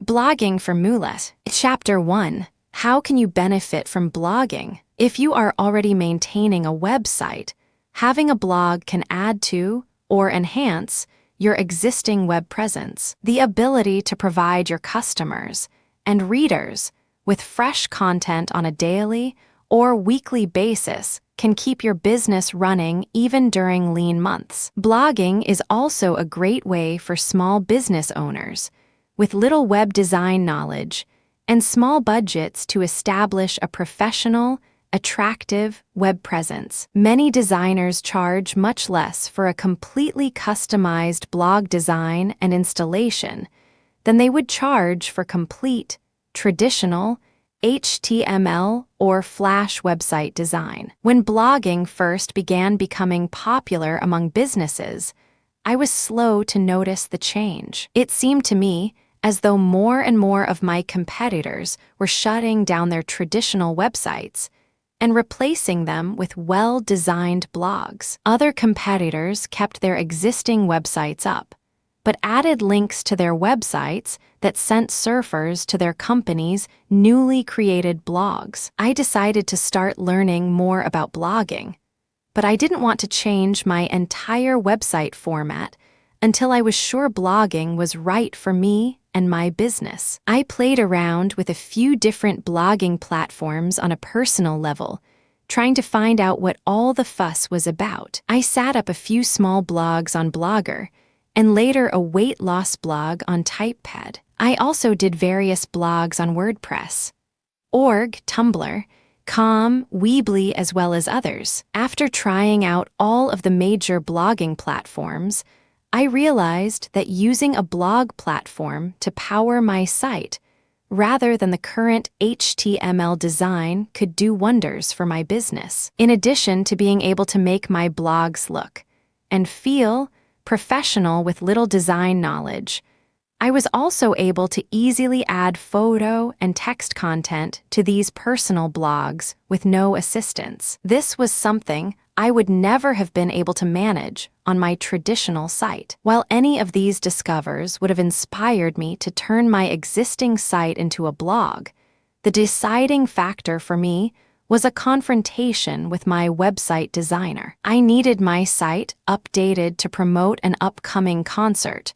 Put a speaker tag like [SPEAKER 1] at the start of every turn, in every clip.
[SPEAKER 1] Blogging for moolah. Chapter 1. How can you benefit from blogging? If you are already maintaining a website, having a blog can add to or enhance your existing web presence. The ability to provide your customers and readers with fresh content on a daily or weekly basis can keep your business running even during lean months. Blogging is also a great way for small business owners with little web design knowledge and small budgets to establish a professional, attractive web presence. Many designers charge much less for a completely customized blog design and installation than they would charge for complete, traditional HTML or Flash website design. When blogging first began becoming popular among businesses, I was slow to notice the change. It seemed to me as though more and more of my competitors were shutting down their traditional websites and replacing them with well-designed blogs. Other competitors kept their existing websites up, but added links to their websites that sent surfers to their company's newly created blogs. I decided to start learning more about blogging, but I didn't want to change my entire website format until I was sure blogging was right for me and my business. I played around with a few different blogging platforms on a personal level, trying to find out what all the fuss was about. I set up a few small blogs on Blogger, and later a weight loss blog on TypePad. I also did various blogs on WordPress, org, Tumblr, Com, Weebly, as well as others. After trying out all of the major blogging platforms, I realized that using a blog platform to power my site rather than the current HTML design could do wonders for my business. In addition to being able to make my blogs look and feel professional with little design knowledge, I was also able to easily add photo and text content to these personal blogs with no assistance. This was something I would never have been able to manage on my traditional site. While any of these discoveries would have inspired me to turn my existing site into a blog, the deciding factor for me was a confrontation with my website designer. I needed my site updated to promote an upcoming concert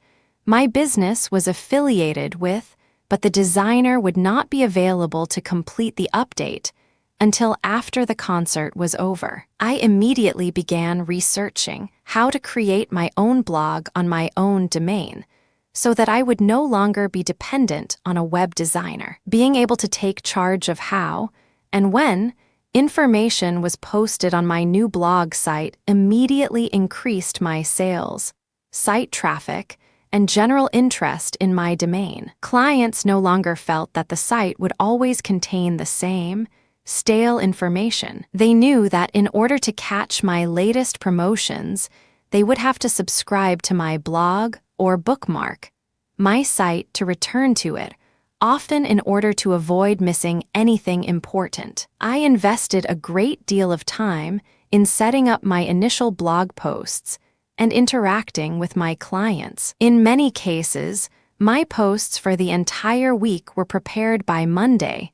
[SPEAKER 1] my business was affiliated with, but the designer would not be available to complete the update until after the concert was over. I immediately began researching how to create my own blog on my own domain so that I would no longer be dependent on a web designer. Being able to take charge of how and when information was posted on my new blog site immediately increased my sales, site traffic, and general interest in my domain. Clients no longer felt that the site would always contain the same, stale information. They knew that in order to catch my latest promotions, they would have to subscribe to my blog or bookmark my site to return to it, often in order to avoid missing anything important. I invested a great deal of time in setting up my initial blog posts and interacting with my clients. In many cases, my posts for the entire week were prepared by Monday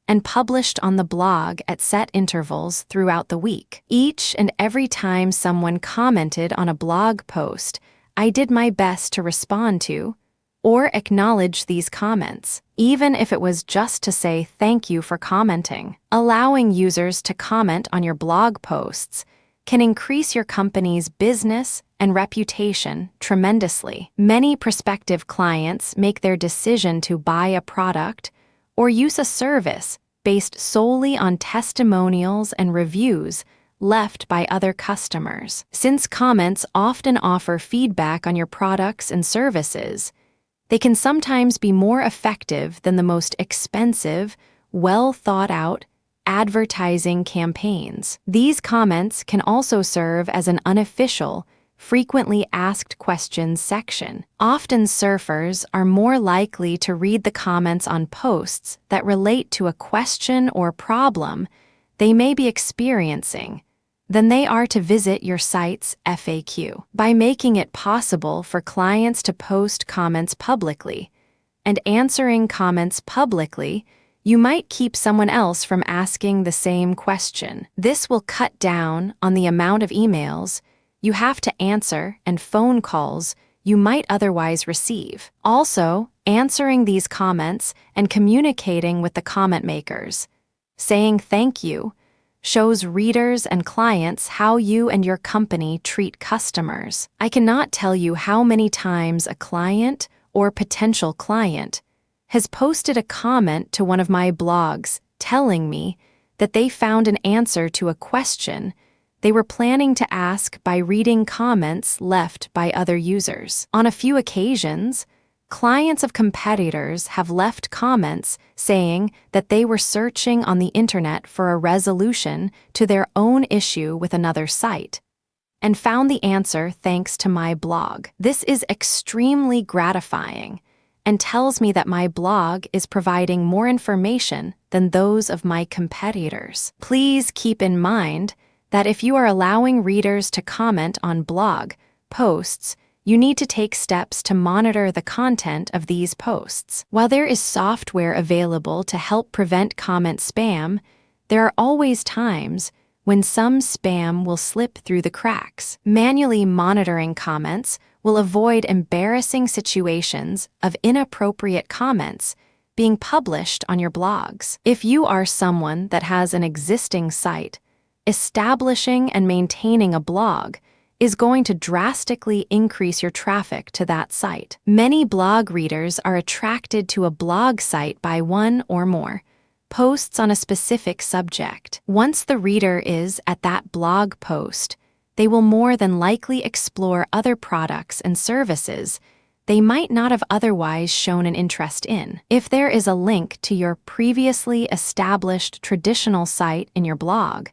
[SPEAKER 1] and published on the blog at set intervals throughout the week. Each and every time someone commented on a blog post, I did my best to respond to or acknowledge these comments, even if it was just to say thank you for commenting. Allowing users to comment on your blog posts can increase your company's business and reputation tremendously. Many prospective clients make their decision to buy a product or use a service based solely on testimonials and reviews left by other customers. Since comments often offer feedback on your products and services, they can sometimes be more effective than the most expensive, well-thought-out advertising campaigns. These comments can also serve as an unofficial, frequently asked questions section. Often surfers are more likely to read the comments on posts that relate to a question or problem they may be experiencing than they are to visit your site's FAQ. By making it possible for clients to post comments publicly, and answering comments publicly, you might keep someone else from asking the same question. This will cut down on the amount of emails you have to answer and phone calls you might otherwise receive. Also, answering these comments and communicating with the comment makers, saying thank you, shows readers and clients how you and your company treat customers. I cannot tell you how many times a client or potential client has posted a comment to one of my blogs telling me that they found an answer to a question they were planning to ask by reading comments left by other users. On a few occasions, clients of competitors have left comments saying that they were searching on the internet for a resolution to their own issue with another site and found the answer thanks to my blog. This is extremely gratifying and tells me that my blog is providing more information than those of my competitors. Please keep in mind that if you are allowing readers to comment on blog posts, you need to take steps to monitor the content of these posts. While there is software available to help prevent comment spam, there are always times when some spam will slip through the cracks. Manually monitoring comments will avoid embarrassing situations of inappropriate comments being published on your blogs. If you are someone that has an existing site, establishing and maintaining a blog is going to drastically increase your traffic to that site. Many blog readers are attracted to a blog site by one or more posts on a specific subject. Once the reader is at that blog post, they will more than likely explore other products and services they might not have otherwise shown an interest in. If there is a link to your previously established traditional site in your blog,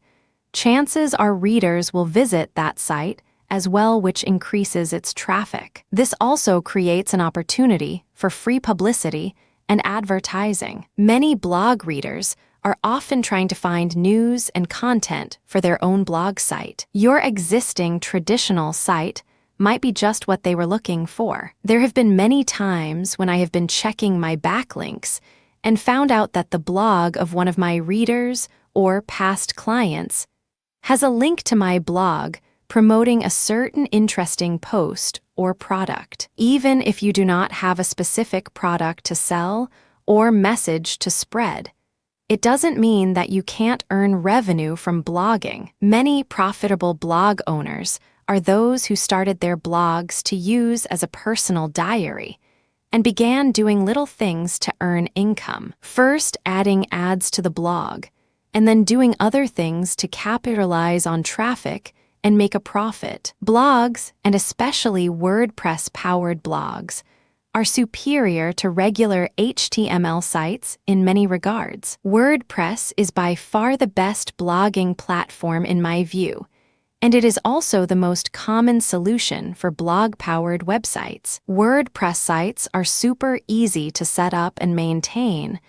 [SPEAKER 1] chances are readers will visit that site as well, which increases its traffic. This also creates an opportunity for free publicity and advertising. Many blog readers are often trying to find news and content for their own blog site. Your existing traditional site might be just what they were looking for. There have been many times when I have been checking my backlinks and found out that the blog of one of my readers or past clients has a link to my blog promoting a certain interesting post or product. Even if you do not have a specific product to sell or message to spread, it doesn't mean that you can't earn revenue from blogging. Many profitable blog owners are those who started their blogs to use as a personal diary and began doing little things to earn income. First, adding ads to the blog, and then doing other things to capitalize on traffic and make a profit. Blogs, and especially WordPress-powered blogs, are superior to regular HTML sites in many regards. WordPress is by far the best blogging platform in my view, and it is also the most common solution for blog-powered websites. WordPress sites are super easy to set up and maintain,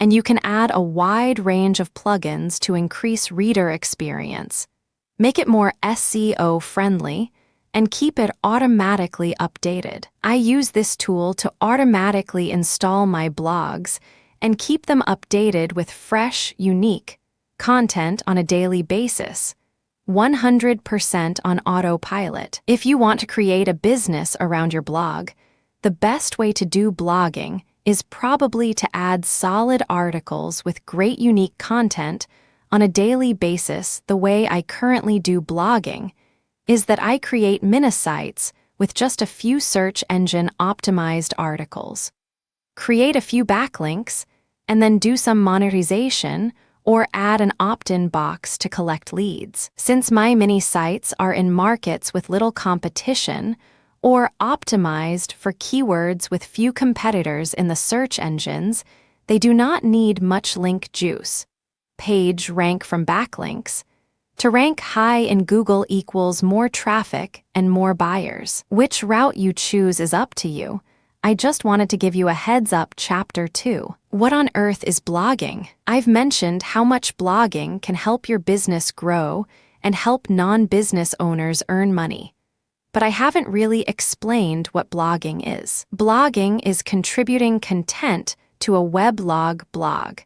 [SPEAKER 1] and you can add a wide range of plugins to increase reader experience, make it more SEO-friendly, and keep it automatically updated. I use this tool to automatically install my blogs and keep them updated with fresh, unique content on a daily basis, 100% on autopilot. If you want to create a business around your blog, the best way to do blogging is probably to add solid articles with great unique content on a daily basis. The way I currently do blogging is that I create mini-sites with just a few search engine optimized articles, create a few backlinks, and then do some monetization or add an opt-in box to collect leads. Since my mini-sites are in markets with little competition or optimized for keywords with few competitors in the search engines, they do not need much link juice. Page rank from backlinks. To rank high in Google equals more traffic and more buyers. Which route you choose is up to you. I just wanted to give you a heads up. Chapter 2. What on earth is blogging? I've mentioned how much blogging can help your business grow and help non-business owners earn money. but I haven't really explained what blogging is. Blogging is contributing content to a weblog blog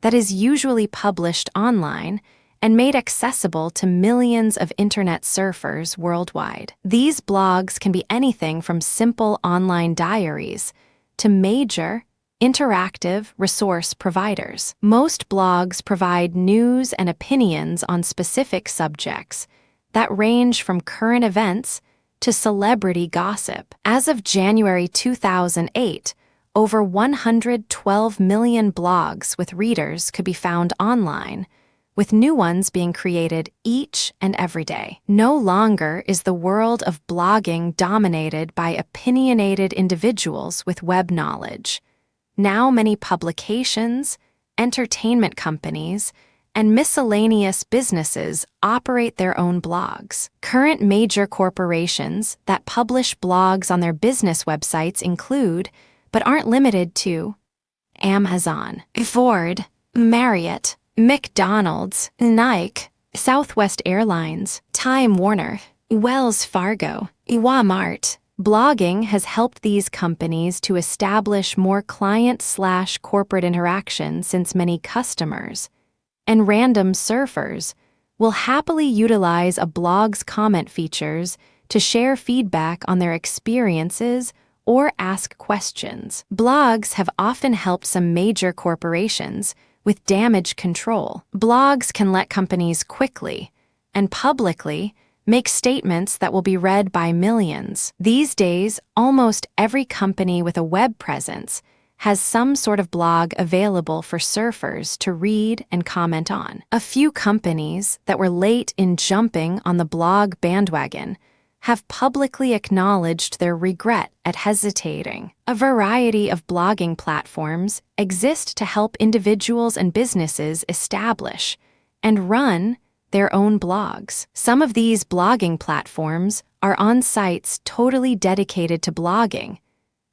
[SPEAKER 1] that is usually published online and made accessible to millions of internet surfers worldwide. These blogs can be anything from simple online diaries to major, interactive resource providers. Most blogs provide news and opinions on specific subjects that range from current events to celebrity gossip. As of January 2008, over 112 million blogs with readers could be found online, with new ones being created each and every day. No longer is the world of blogging dominated by opinionated individuals with web knowledge. Now many publications, entertainment companies, and miscellaneous businesses operate their own blogs. Current major corporations that publish blogs on their business websites include, but aren't limited to, Amazon, Ford, Marriott, McDonald's, Nike, Southwest Airlines, Time Warner, Wells Fargo, Walmart. Blogging has helped these companies to establish more client/corporate interaction since many customers and random surfers will happily utilize a blog's comment features to share feedback on their experiences or ask questions. Blogs have often helped some major corporations with damage control. Blogs can let companies quickly and publicly make statements that will be read by millions. These days, almost every company with a web presence has some sort of blog available for surfers to read and comment on. A few companies that were late in jumping on the blog bandwagon have publicly acknowledged their regret at hesitating. A variety of blogging platforms exist to help individuals and businesses establish and run their own blogs. Some of these blogging platforms are on sites totally dedicated to blogging,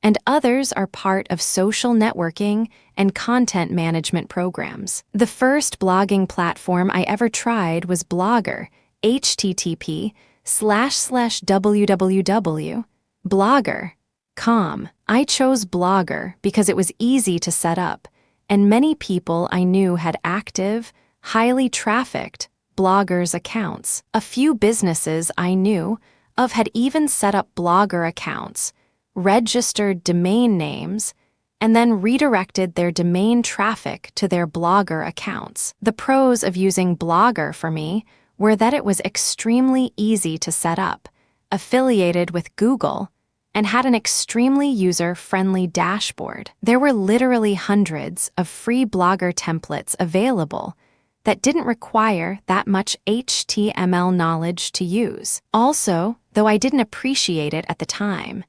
[SPEAKER 1] and others are part of social networking and content management programs. The first blogging platform I ever tried was Blogger, http://www.blogger.com. I chose Blogger because it was easy to set up, and many people I knew had active, highly trafficked bloggers accounts. A few businesses I knew of had even set up Blogger accounts, registered domain names, and then redirected their domain traffic to their Blogger accounts. The pros of using Blogger for me were that it was extremely easy to set up, affiliated with Google, and had an extremely user-friendly dashboard. There were literally hundreds of free Blogger templates available that didn't require that much HTML knowledge to use. Also, though I didn't appreciate it at the time,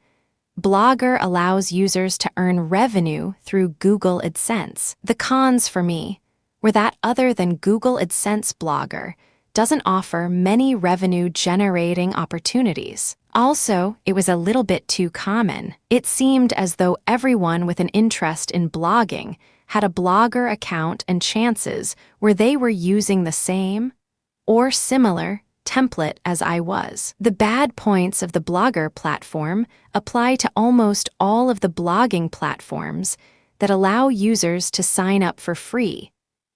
[SPEAKER 1] Blogger allows users to earn revenue through Google AdSense. The cons for me were that other than Google AdSense, Blogger doesn't offer many revenue-generating opportunities. Also, it was a little bit too common. It seemed as though everyone with an interest in blogging had a Blogger account, and chances were they were using the same or similar template as I was. The bad points of the Blogger platform apply to almost all of the blogging platforms that allow users to sign up for free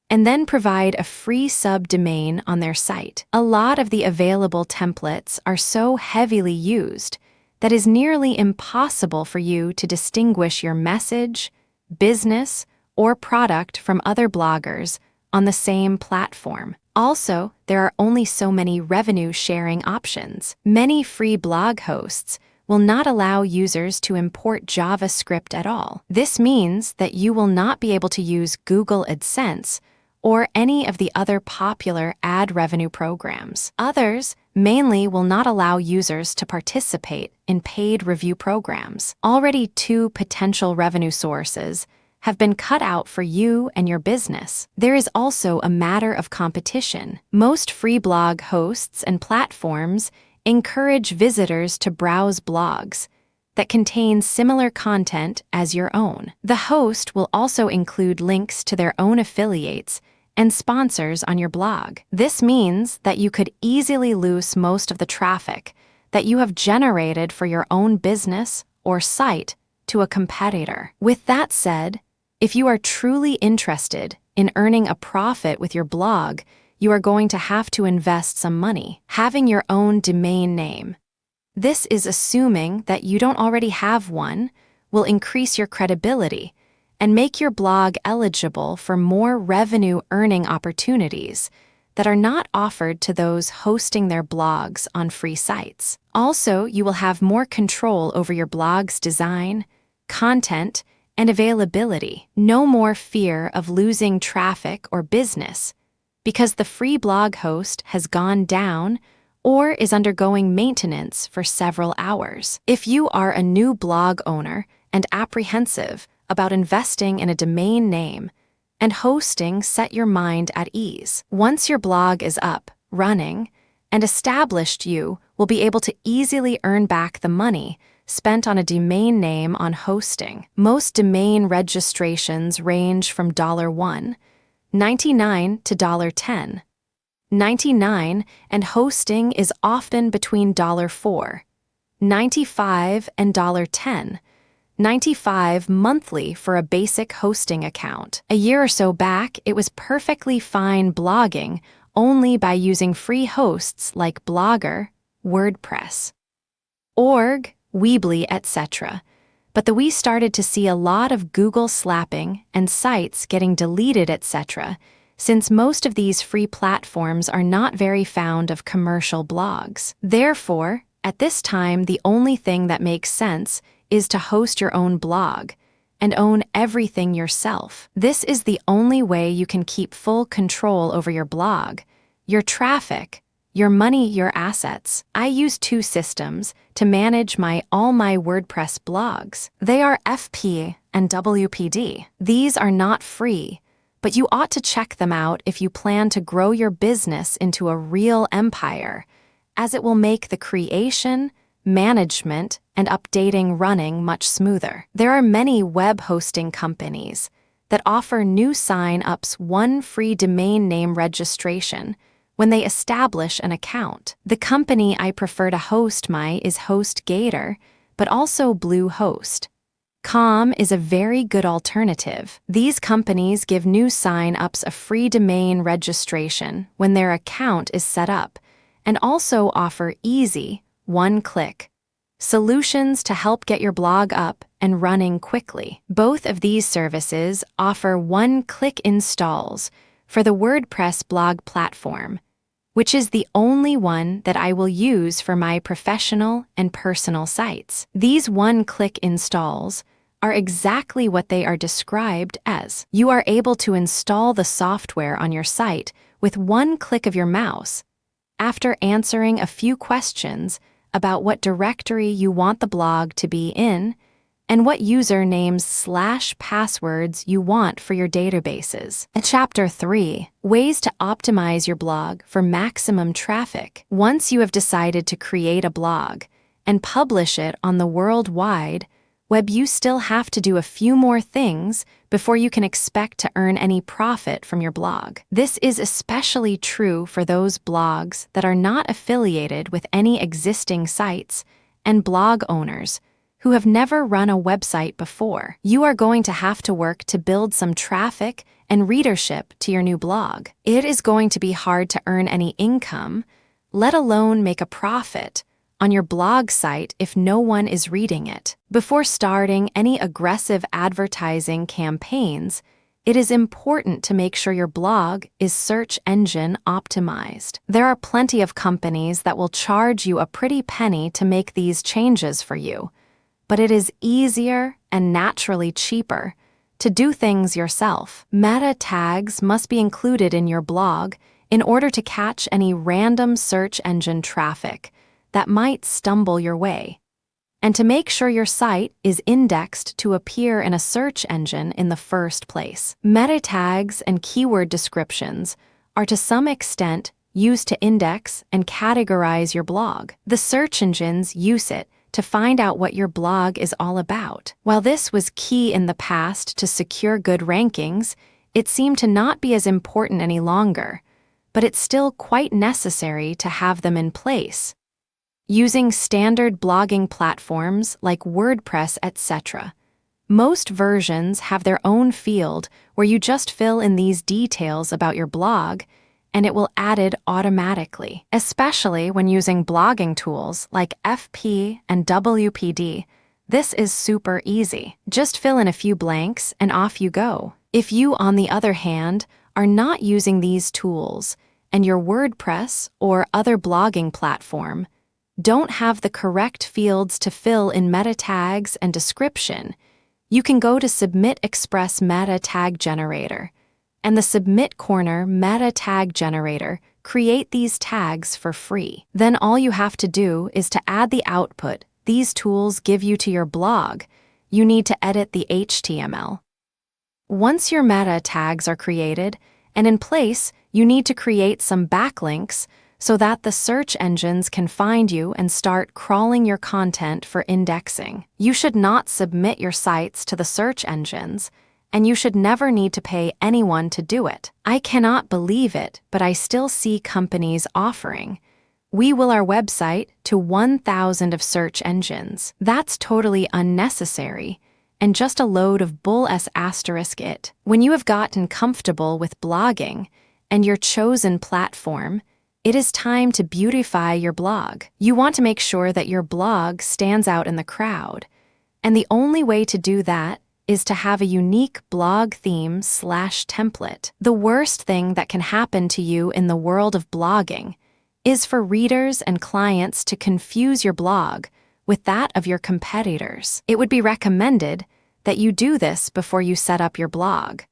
[SPEAKER 1] and then provide a free subdomain on their site. A lot of the available templates are so heavily used that it is nearly impossible for you to distinguish your message, business, or product from other bloggers on the same platform. Also, there are only so many revenue-sharing options. Many free blog hosts will not allow users to import JavaScript at all. This means that you will not be able to use Google AdSense or any of the other popular ad revenue programs. Others mainly will not allow users to participate in paid review programs. Already 2 potential revenue sources have been cut out for you and your business. There is also a matter of competition. Most free blog hosts and platforms encourage visitors to browse blogs that contain similar content as your own. The host will also include links to their own affiliates and sponsors on your blog. This means that you could easily lose most of the traffic that you have generated for your own business or site to a competitor. With that said, if you are truly interested in earning a profit with your blog, you are going to have to invest some money. Having your own domain name. This is assuming that you don't already have one, will increase your credibility and make your blog eligible for more revenue-earning opportunities that are not offered to those hosting their blogs on free sites. Also, you will have more control over your blog's design, content, and availability. No more fear of losing traffic or business because the free blog host has gone down or is undergoing maintenance for several hours. If you are a new blog owner and apprehensive about investing in a domain name and hosting, set your mind at ease. Once your blog is up, running, and established, you will be able to easily earn back the money spent on a domain name on hosting. Most domain registrations range from $1.99 to $10.99, and hosting is often between $4.95 and $10.95 monthly for a basic hosting account. A year or so back, it was perfectly fine blogging only by using free hosts like Blogger, WordPress, org, Weebly, etc. But we started to see a lot of Google slapping and sites getting deleted, etc., since most of these free platforms are not very fond of commercial blogs. Therefore, at this time, the only thing that makes sense is to host your own blog and own everything yourself. This is the only way you can keep full control over your blog, your traffic, your money, your assets. I use two systems to manage all my WordPress blogs. They are FP and WPD. These are not free, but you ought to check them out if you plan to grow your business into a real empire, as it will make the creation, management, and updating running much smoother. There are many web hosting companies that offer new sign-ups one free domain name registration when they establish an account. The company I prefer to host is HostGator, but also Bluehost.com is a very good alternative. These companies give new sign-ups a free domain registration when their account is set up, and also offer easy, one-click solutions to help get your blog up and running quickly. Both of these services offer one-click installs for the WordPress blog platform, which is the only one that I will use for my professional and personal sites. These one-click installs are exactly what they are described as. You are able to install the software on your site with one click of your mouse after answering a few questions about what directory you want the blog to be in and what usernames/passwords you want for your databases. Chapter 3. Ways to optimize your blog for maximum traffic. Once you have decided to create a blog and publish it on the World Wide Web, you still have to do a few more things before you can expect to earn any profit from your blog. This is especially true for those blogs that are not affiliated with any existing sites and blog owners who have never run a website before. You are going to have to work to build some traffic and readership to your new blog. It is going to be hard to earn any income, let alone make a profit, on your blog site if no one is reading it. Before starting any aggressive advertising campaigns, it is important to make sure your blog is search engine optimized. There are plenty of companies that will charge you a pretty penny to make these changes for you, but it is easier and naturally cheaper to do things yourself. Meta tags must be included in your blog in order to catch any random search engine traffic that might stumble your way, and to make sure your site is indexed to appear in a search engine in the first place. Meta tags and keyword descriptions are to some extent used to index and categorize your blog. The search engines use it to find out what your blog is all about. While this was key in the past to secure good rankings, it seemed to not be as important any longer, but it's still quite necessary to have them in place. using standard blogging platforms like WordPress, etc. Most versions have their own field where you just fill in these details about your blog, and it will add it automatically. Especially when using blogging tools like FP and WPD, this is super easy. Just fill in a few blanks and off you go. If you, on the other hand, are not using these tools and your WordPress or other blogging platform don't have the correct fields to fill in meta tags and description, you can go to Submit Express Meta Tag Generator and the Submit Corner Meta Tag Generator create these tags for free. Then all you have to do is to add the output these tools give you to your blog. You need to edit the HTML. Once your meta tags are created and in place, you need to create some backlinks so that the search engines can find you and start crawling your content for indexing. You should not submit your sites to the search engines, and you should never need to pay anyone to do it. I cannot believe it, but I still see companies offering, "We will our website to 1,000 of search engines." That's totally unnecessary and just a load of bull *it. When you have gotten comfortable with blogging and your chosen platform, it is time to beautify your blog. You want to make sure that your blog stands out in the crowd, and the only way to do that is to have a unique blog theme/template. The worst thing that can happen to you in the world of blogging is for readers and clients to confuse your blog with that of your competitors. It would be recommended that you do this before you set up your blog.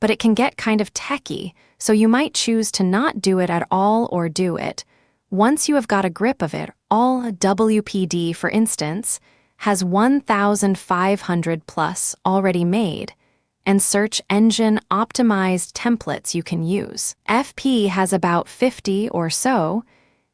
[SPEAKER 1] But it can get kind of techy, so you might choose to not do it at all or do it. Once you have got a grip of it, all WPD, for instance, has 1,500 plus already made, and search engine optimized templates you can use. FP has about 50 or so.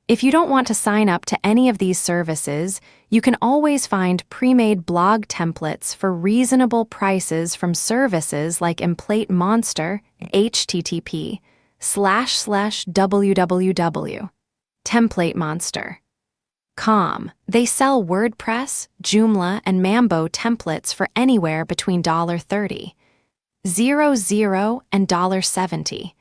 [SPEAKER 1] If you don't want to sign up to any of these services, you can always find pre-made blog templates for reasonable prices from services like Template Monster, http://www. TemplateMonster.com. They sell WordPress, Joomla, and Mambo templates for anywhere between $30, $00, and $70.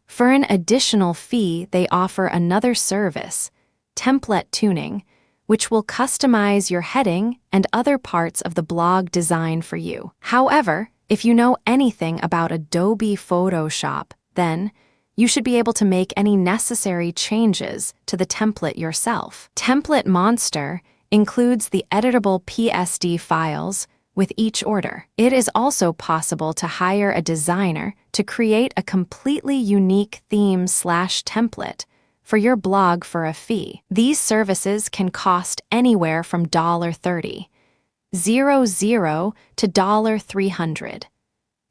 [SPEAKER 1] For an additional fee, they offer another service, template tuning, which will customize your heading and other parts of the blog design for you. However, if you know anything about Adobe Photoshop, then you should be able to make any necessary changes to the template yourself. Template Monster includes the editable PSD files with each order. It is also possible to hire a designer to create a completely unique theme/template for your blog for a fee. These services can cost anywhere from $30, $00 to $300.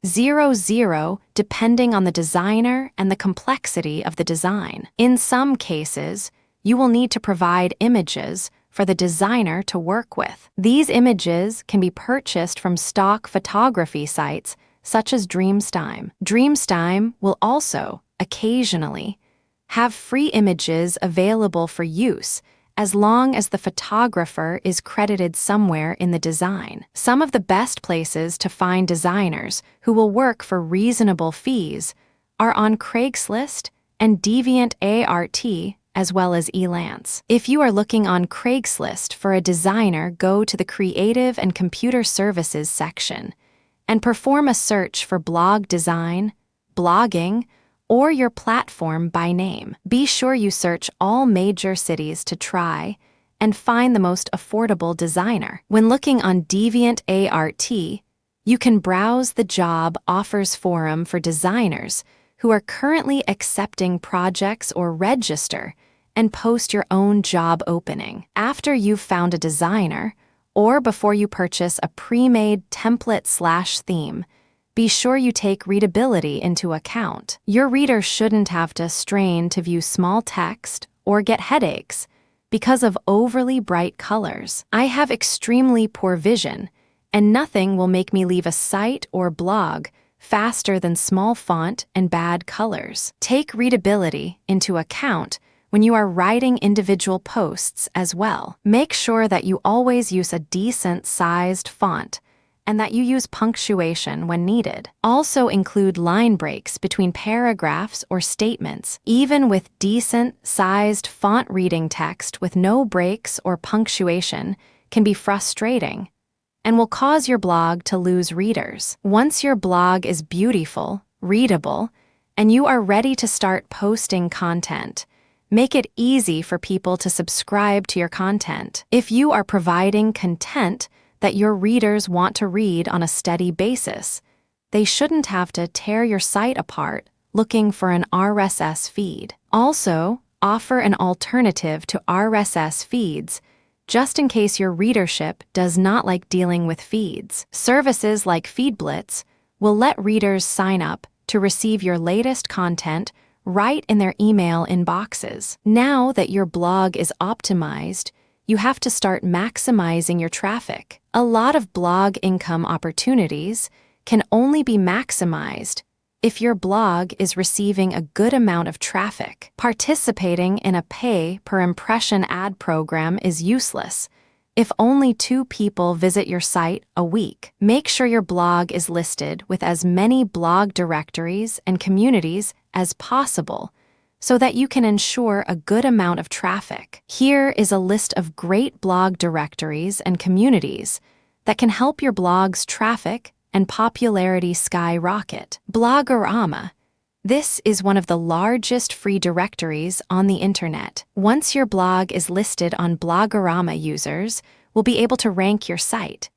[SPEAKER 1] $00 depending on the designer and the complexity of the design. In some cases, you will need to provide images for the designer to work with. These images can be purchased from stock photography sites such as Dreamstime. Dreamstime will also, occasionally, have free images available for use as long as the photographer is credited somewhere in the design. Some of the best places to find designers who will work for reasonable fees are on Craigslist and DeviantArt, as well as Elance. If you are looking on Craigslist for a designer, go to the Creative and Computer Services section and perform a search for blog design, blogging, or your platform by name. Be sure you search all major cities to try and find the most affordable designer. When looking on DeviantArt, you can browse the job offers forum for designers who are currently accepting projects, or register and post your own job opening. After you've found a designer, or before you purchase a pre-made template/theme, be sure you take readability into account. Your reader shouldn't have to strain to view small text or get headaches because of overly bright colors. I have extremely poor vision, and nothing will make me leave a site or blog faster than small font and bad colors. Take readability into account when you are writing individual posts as well. Make sure that you always use a decent-sized font and that you use punctuation when needed. Also include line breaks between paragraphs or statements. Even with decent-sized font, reading text with no breaks or punctuation can be frustrating and will cause your blog to lose readers. Once your blog is beautiful, readable, and you are ready to start posting content, make it easy for people to subscribe to your content. If you are providing content that your readers want to read on a steady basis, they shouldn't have to tear your site apart looking for an RSS feed. Also, offer an alternative to RSS feeds just in case your readership does not like dealing with feeds. Services like FeedBlitz will let readers sign up to receive your latest content right in their email inboxes. Now that your blog is optimized, you have to start maximizing your traffic. A lot of blog income opportunities can only be maximized if your blog is receiving a good amount of traffic. Participating in a pay-per-impression ad program is useless if only 2 people visit your site a week. Make sure your blog is listed with as many blog directories and communities as possible so that you can ensure a good amount of traffic. Here is a list of great blog directories and communities that can help your blog's traffic and popularity skyrocket. Blogorama. This is one of the largest free directories on the internet. Once your blog is listed on Blogorama, users will be able to rank your site.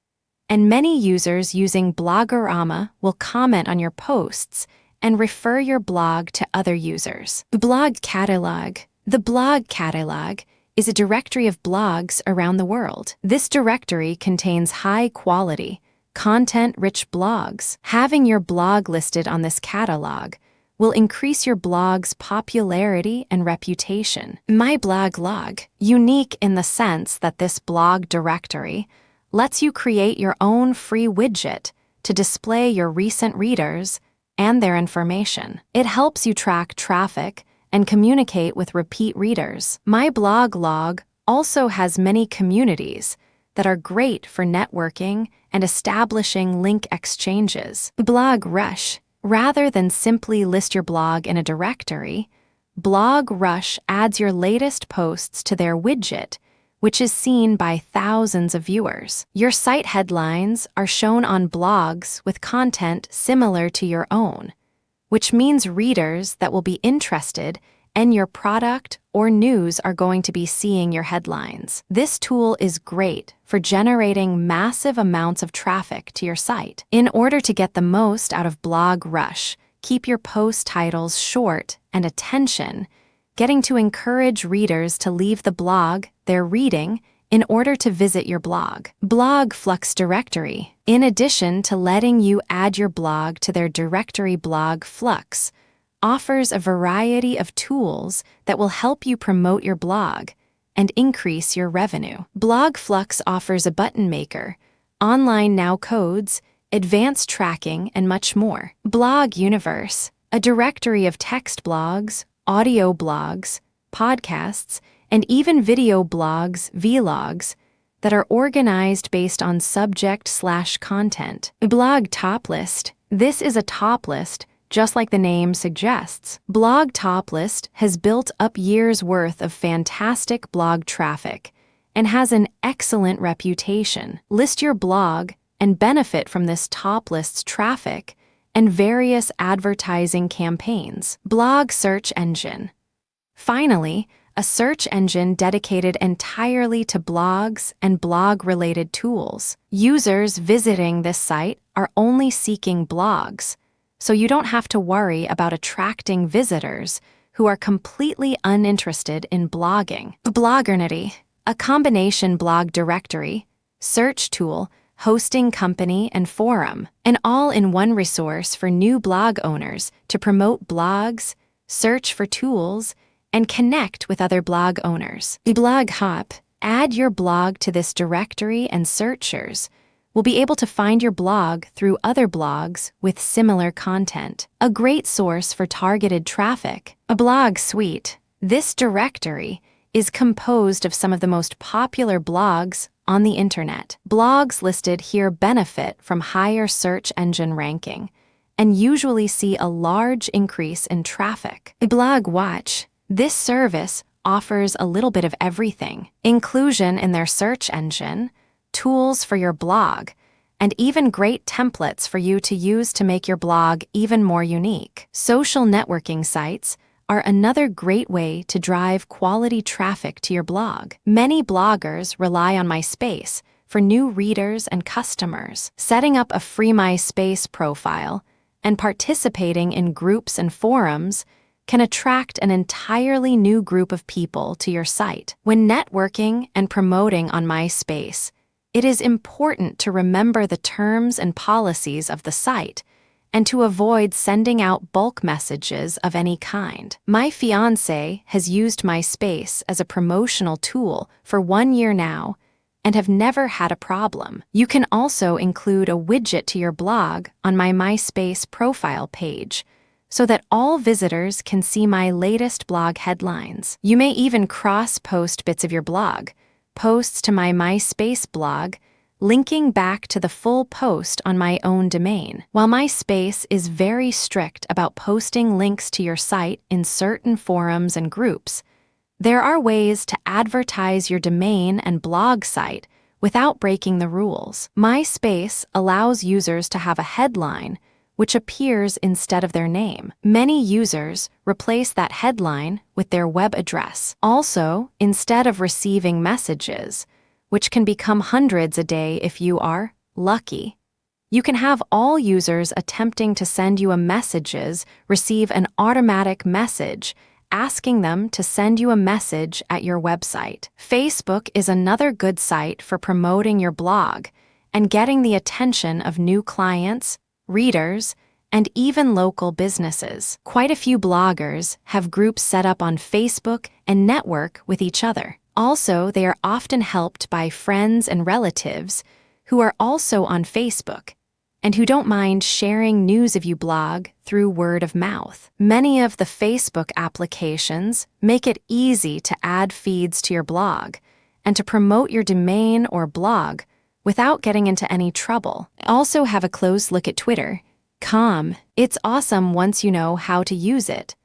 [SPEAKER 1] And many users using Blogorama will comment on your posts and refer your blog to other users. Blog Catalog. The Blog Catalog is a directory of blogs around the world. This directory contains high-quality, content-rich blogs. Having your blog listed on this catalog will increase your blog's popularity and reputation. My Blog Log. Unique in the sense that this blog directory lets you create your own free widget to display your recent readers and their information. It helps you track traffic and communicate with repeat readers. My Blog Log also has many communities that are great for networking and establishing link exchanges. Blog Rush. Rather than simply list your blog in a directory, Blog Rush adds your latest posts to their widget, which is seen by thousands of viewers. Your site headlines are shown on blogs with content similar to your own, which means readers that will be interested in your product or news are going to be seeing your headlines. This tool is great for generating massive amounts of traffic to your site. In order to get the most out of Blog Rush, keep your post titles short and attention, getting to encourage readers to leave the blog they're reading in order to visit your blog. Blog Flux Directory. In addition to letting you add your blog to their directory, Blog Flux offers a variety of tools that will help you promote your blog and increase your revenue. Blog Flux offers a button maker, online now codes, advanced tracking, and much more. Blog Universe, a directory of text blogs, audio blogs, podcasts, and even video blogs, vlogs, that are organized based on subject/content. Blog Top List. This is a top list, just like the name suggests. Blog Top List has built up years' worth of fantastic blog traffic and has an excellent reputation. List your blog and benefit from this top list's traffic and various advertising campaigns. Blog Search Engine. Finally, a search engine dedicated entirely to blogs and blog-related tools. Users visiting this site are only seeking blogs, so you don't have to worry about attracting visitors who are completely uninterested in blogging. Blogernity, a combination blog directory, search tool, hosting company, and forum, an all-in-one resource for new blog owners to promote blogs, search for tools, and connect with other blog owners. Blog Hop. Add your blog to this directory and searchers will be able to find your blog through other blogs with similar content. A great source for targeted traffic. A blog suite. This directory is composed of some of the most popular blogs on the internet. Blogs listed here benefit from higher search engine ranking and usually see a large increase in traffic. Blog Watch. This service offers a little bit of everything: inclusion in their search engine, tools for your blog, and even great templates for you to use to make your blog even more unique. Social networking sites are another great way to drive quality traffic to your blog. Many bloggers rely on MySpace for new readers and customers. Setting up a free MySpace profile and participating in groups and forums can attract an entirely new group of people to your site. When networking and promoting on MySpace, it is important to remember the terms and policies of the site and to avoid sending out bulk messages of any kind. My fiancé has used MySpace as a promotional tool for 1 year now and have never had a problem. You can also include a widget to your blog on my MySpace profile page so that all visitors can see my latest blog headlines. You may even cross-post bits of your blog, posts to my MySpace blog, linking back to the full post on my own domain. While MySpace is very strict about posting links to your site in certain forums and groups, there are ways to advertise your domain and blog site without breaking the rules. MySpace allows users to have a headline which appears instead of their name. Many users replace that headline with their web address. Also, instead of receiving messages, which can become hundreds a day if you are lucky, you can have all users attempting to send you messages receive an automatic message asking them to send you a message at your website. Facebook is another good site for promoting your blog and getting the attention of new clients, readers, and even local businesses. Quite a few bloggers have groups set up on Facebook and network with each other. Also, they are often helped by friends and relatives who are also on Facebook and who don't mind sharing news of you blog through word of mouth. Many of the Facebook applications make it easy to add feeds to your blog and to promote your domain or blog without getting into any trouble. Also have a close look at Twitter. It's awesome once you know how to use it.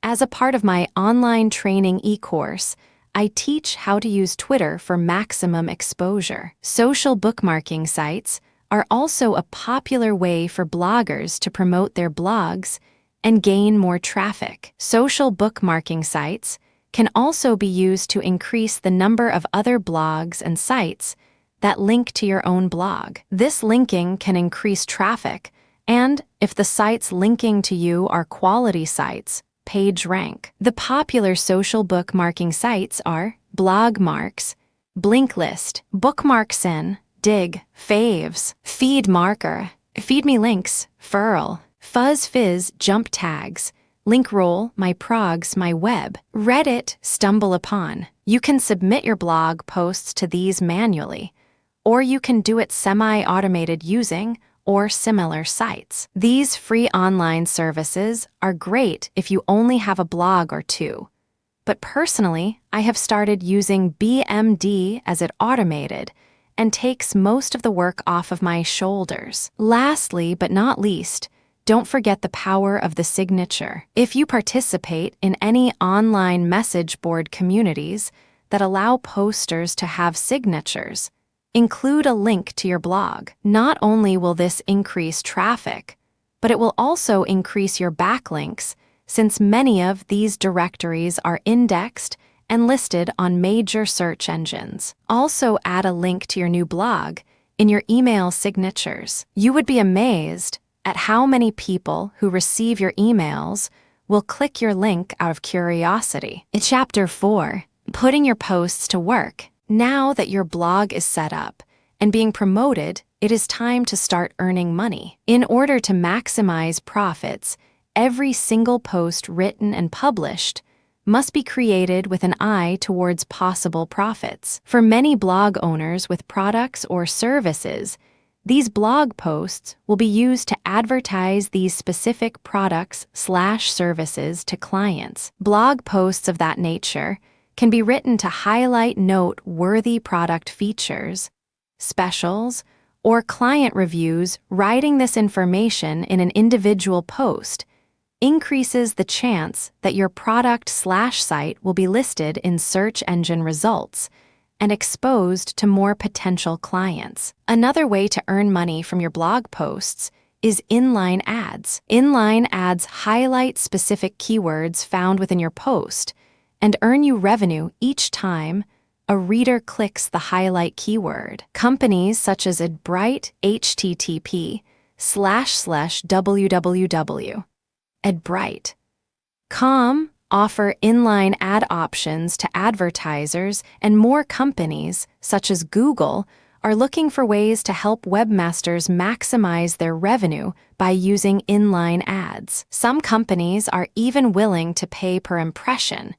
[SPEAKER 1] As a part of my online training e-course, I teach how to use Twitter for maximum exposure. Social bookmarking sites are also a popular way for bloggers to promote their blogs and gain more traffic. Social bookmarking sites can also be used to increase the number of other blogs and sites that link to your own blog. This linking can increase traffic, and if the sites linking to you are quality sites, page rank. The popular social bookmarking sites are Blogmarks, Blinklist, Bookmarksin, Dig, Faves, FeedMarker, FeedMeLinks, Furl, FuzzFizz, Jump Tags, Linkroll, MyProgs, MyWeb, Reddit, StumbleUpon. You can submit your blog posts to these manually, or you can do it semi-automated using or similar sites. These free online services are great if you only have a blog or two. But personally, I have started using BMD as it automated and takes most of the work off of my shoulders. Lastly, but not least, don't forget the power of the signature. If you participate in any online message board communities that allow posters to have signatures, include a link to your blog. Not only will this increase traffic, but it will also increase your backlinks since many of these directories are indexed and listed on major search engines. Also add a link to your new blog in your email signatures. You would be amazed at how many people who receive your emails will click your link out of curiosity. In Chapter 4, Putting Your Posts to Work. Now that your blog is set up and being promoted, it is time to start earning money. In order to maximize profits, every single post written and published must be created with an eye towards possible profits. For many blog owners with products or services, These blog posts will be used to advertise these specific products/services to clients. Blog posts of that nature can be written to highlight noteworthy product features, specials, or client reviews. Writing this information in an individual post increases the chance that your product/site will be listed in search engine results and exposed to more potential clients. Another way to earn money from your blog posts is inline ads. Inline ads highlight specific keywords found within your post and earn you revenue each time a reader clicks the highlight keyword. Companies such as EBOOK, http://www. EBOOK.com offer inline ad options to advertisers, and more companies, such as Google, are looking for ways to help webmasters maximize their revenue by using inline ads. Some companies are even willing to pay per impression,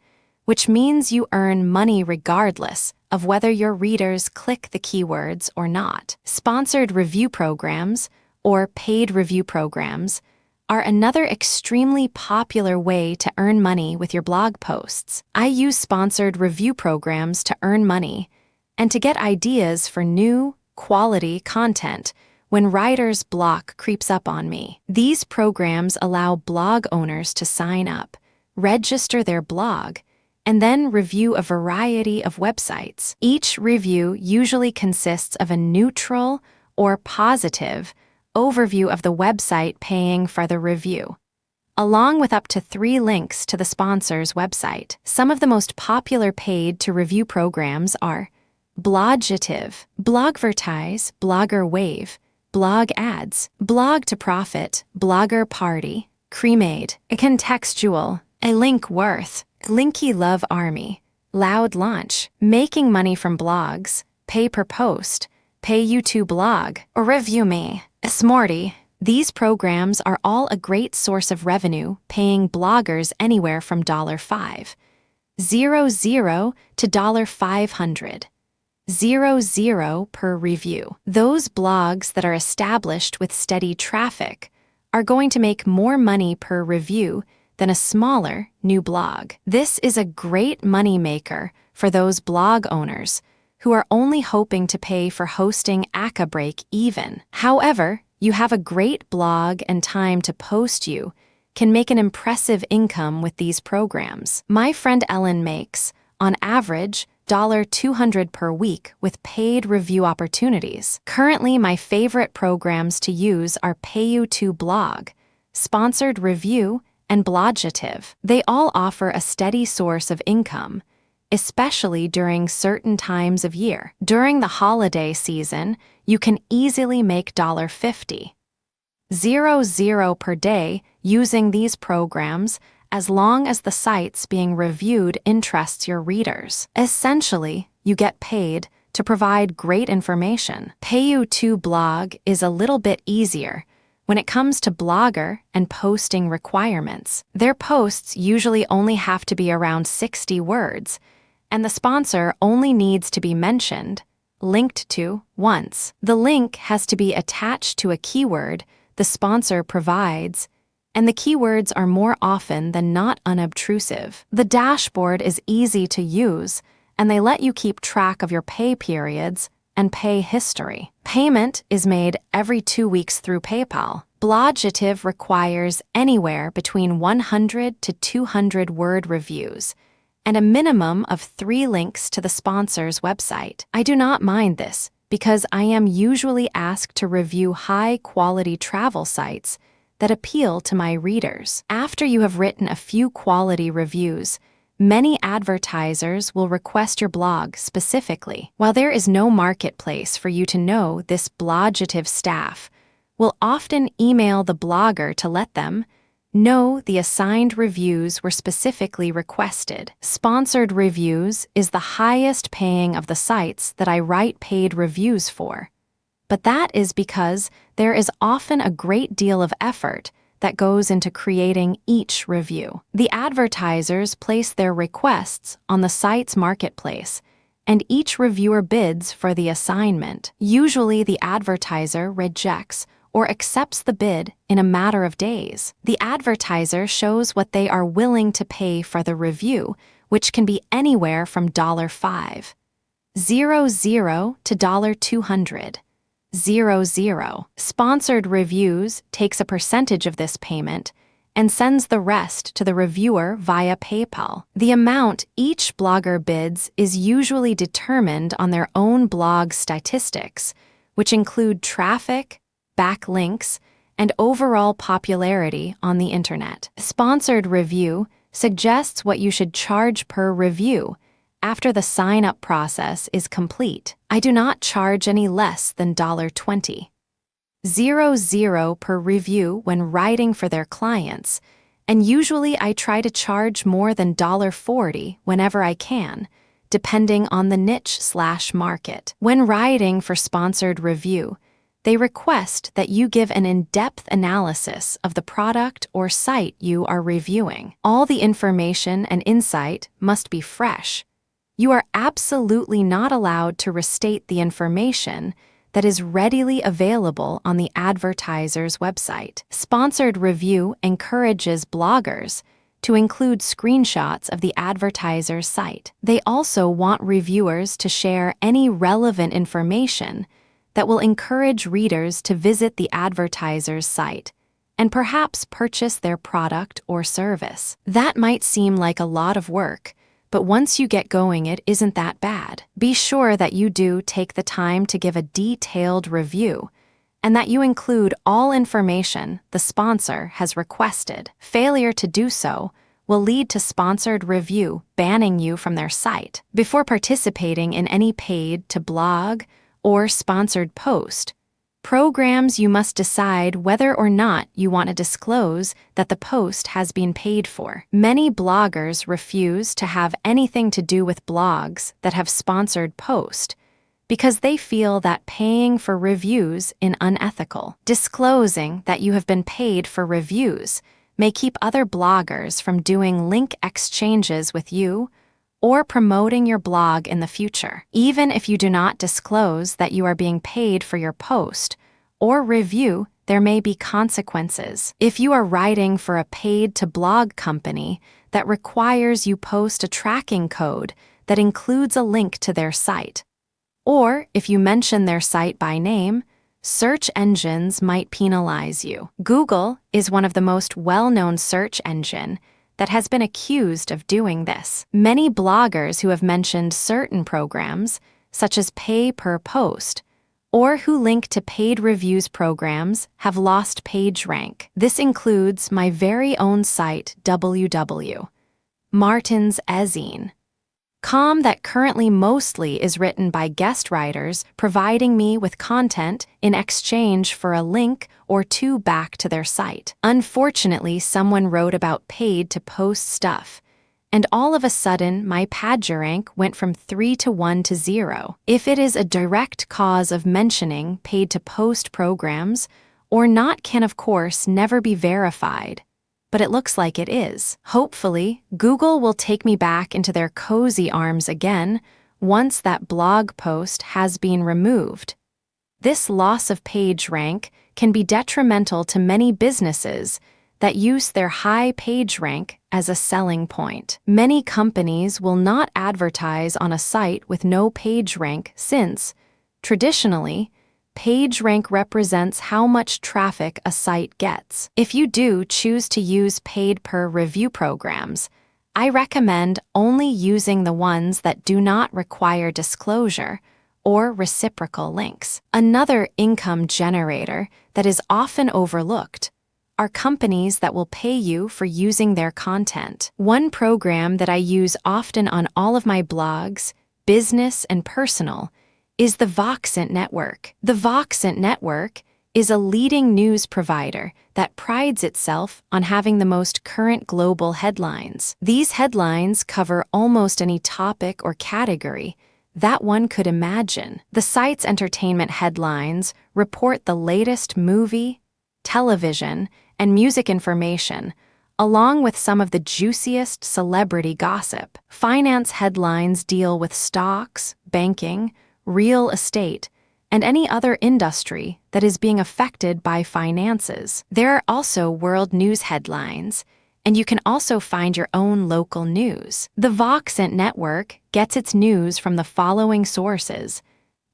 [SPEAKER 1] which means you earn money regardless of whether your readers click the keywords or not. Sponsored review programs, or paid review programs, are another extremely popular way to earn money with your blog posts. I use sponsored review programs to earn money and to get ideas for new, quality content when writer's block creeps up on me. These programs allow blog owners to sign up, register their blog, and then review a variety of websites. Each review usually consists of a neutral or positive overview of the website paying for the review, along with up to 3 links to the sponsor's website. Some of the most popular paid-to-review programs are Bloggitive, Blogvertise, Blogger Wave, Blog Ads, Blog to Profit, Blogger Party, Cremade, Contextual, A Link Worth, Linky Love Army, Loud Launch, Making Money from Blogs, Pay Per Post, Pay You To Blog, or Review Me, Smorty. These programs are all a great source of revenue, paying bloggers anywhere from $500 to $500 per review. Those blogs that are established with steady traffic are going to make more money per review than a smaller new blog. This is a great money maker for those blog owners who are only hoping to pay for hosting aka break even. However, you have a great blog and time to post, you can make an impressive income with these programs. My friend Ellen makes, on average, $200 per week with paid review opportunities. Currently, my favorite programs to use are Pay You To Blog, Sponsored Review, and Bloggitive. They all offer a steady source of income, especially during certain times of year. During the holiday season, you can easily make $50 per day using these programs, as long as the sites being reviewed interests your readers. Essentially, you get paid to provide great information. Pay You To Blog is a little bit easier when it comes to blogger and posting requirements. Their posts usually only have to be around 60 words, and the sponsor only needs to be mentioned, linked to, once. The link has to be attached to a keyword the sponsor provides, and the keywords are more often than not unobtrusive. The dashboard is easy to use, and they let you keep track of your pay periods and pay history. Payment is made every 2 weeks through PayPal. Bloggitive requires anywhere between 100 to 200 word reviews and a minimum of 3 links to the sponsor's website. I do not mind this because I am usually asked to review high-quality travel sites that appeal to my readers. After you have written a few quality reviews, many advertisers will request your blog specifically. While there is no marketplace for you to know, this Bloggitive staff will often email the blogger to let them know the assigned reviews were specifically requested. Sponsored reviews is the highest paying of the sites that I write paid reviews for, but that is because there is often a great deal of effort that goes into creating each review. The advertisers place their requests on the site's marketplace, and each reviewer bids for the assignment. Usually, the advertiser rejects or accepts the bid in a matter of days. The advertiser shows what they are willing to pay for the review, which can be anywhere from $5.00 to $200. 00. Sponsored reviews takes a percentage of this payment and sends the rest to the reviewer via PayPal. The amount each blogger bids is usually determined on their own blog statistics, which include traffic, backlinks, and overall popularity on the internet. Sponsored review suggests what you should charge per review after the sign-up process is complete. I do not charge any less than $20. 00 per review when writing for their clients, and usually I try to charge more than $40 whenever I can, depending on the niche/market. When writing for sponsored review, they request that you give an in-depth analysis of the product or site you are reviewing. All the information and insight must be fresh. You are absolutely not allowed to restate the information that is readily available on the advertiser's website. Sponsored review encourages bloggers to include screenshots of the advertiser's site. They also want reviewers to share any relevant information that will encourage readers to visit the advertiser's site and perhaps purchase their product or service. That might seem like a lot of work, but once you get going, it isn't that bad. Be sure that you do take the time to give a detailed review and that you include all information the sponsor has requested. Failure to do so will lead to sponsored review banning you from their site. Before participating in any paid-to-blog or sponsored post, programs you must decide whether or not you want to disclose that the post has been paid for. Many bloggers refuse to have anything to do with blogs that have sponsored posts because they feel that paying for reviews is unethical. Disclosing that you have been paid for reviews may keep other bloggers from doing link exchanges with you or promoting your blog in the future. Even if you do not disclose that you are being paid for your post or review, there may be consequences. If you are writing for a paid-to-blog company that requires you post a tracking code that includes a link to their site, or if you mention their site by name, search engines might penalize you. Google is one of the most well-known search engines that has been accused of doing this. Many bloggers who have mentioned certain programs, such as pay per post, or who link to paid reviews programs, have lost page rank. This includes my very own site, www.martinsezine.com, that currently mostly is written by guest writers providing me with content in exchange for a link or two back to their site. Unfortunately, someone wrote about paid-to-post stuff, and all of a sudden my page rank went from 3 to 1 to 0. If it is a direct cause of mentioning paid-to-post programs or not can of course never be verified, but it looks like it is. Hopefully, Google will take me back into their cozy arms again once that blog post has been removed. This loss of page rank can be detrimental to many businesses that use their high page rank as a selling point. Many companies will not advertise on a site with no page rank since, traditionally, page rank represents how much traffic a site gets. If you do choose to use paid-per-review programs, I recommend only using the ones that do not require disclosure or reciprocal links. Another income generator that is often overlooked are companies that will pay you for using their content. One program that I use often on all of my blogs, business and personal, is the Voxent Network. The Voxent Network is a leading news provider that prides itself on having the most current global headlines. These headlines cover almost any topic or category that one could imagine. The site's entertainment headlines report the latest movie, television, and music information, along with some of the juiciest celebrity gossip. Finance headlines deal with stocks, banking, real estate, and any other industry that is being affected by finances. There are also world news headlines, and you can also find your own local news. The Voxent network gets its news from the following sources: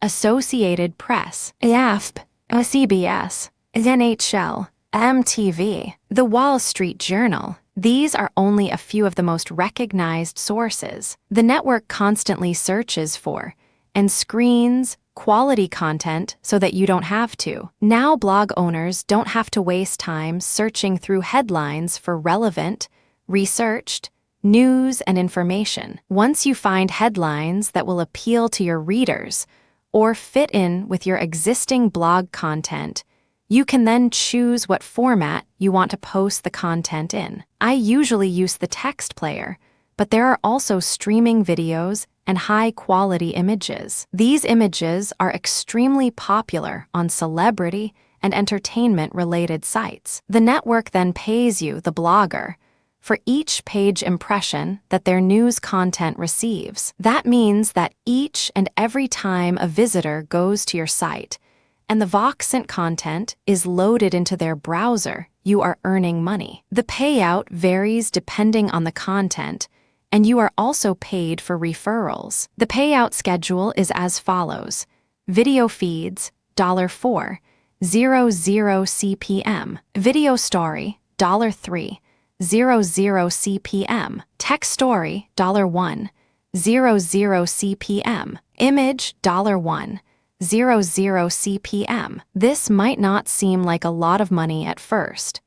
[SPEAKER 1] Associated Press, AFP, CBS, NHL, MTV, The Wall Street Journal. These are only a few of the most recognized sources. The network constantly searches for and screens quality content so that you don't have to. Now blog owners don't have to waste time searching through headlines for relevant, researched news and information. Once you find headlines that will appeal to your readers or fit in with your existing blog content, you can then choose what format you want to post the content in. I usually use the text player, but there are also streaming videos and high-quality images. These images are extremely popular on celebrity and entertainment-related sites. The network then pays you, the blogger, for each page impression that their news content receives. That means that each and every time a visitor goes to your site and the Voxent content is loaded into their browser, you are earning money. The payout varies depending on the content, and you are also paid for referrals. The payout schedule is as follows: video feeds, $4, 00 CPM, video story, $3, 00 CPM, text story, $1, 00 CPM, image, $1, 00 CPM. This might not seem like a lot of money at first,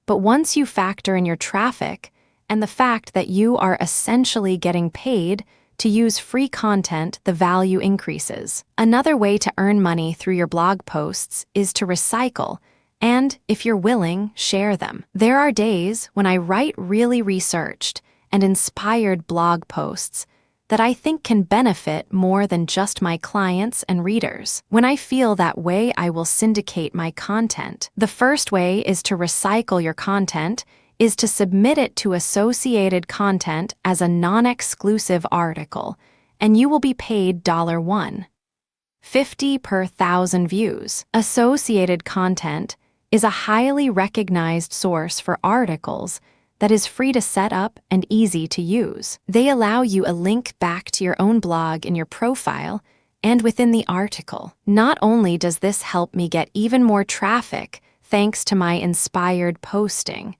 [SPEAKER 1] but once you factor in your traffic and the fact that you are essentially getting paid to use free content, the value increases. Another way to earn money through your blog posts is to recycle and, if you're willing, share them. There are days when I write really researched and inspired blog posts that I think can benefit more than just my clients and readers. When I feel that way, I will syndicate my content. The first way is to recycle your content is to submit it to Associated Content as a non-exclusive article, and you will be paid $1.50 per 1,000 views. Associated Content is a highly recognized source for articles that is free to set up and easy to use. They allow you a link back to your own blog in your profile and within the article. Not only does this help me get even more traffic thanks to my inspired posting,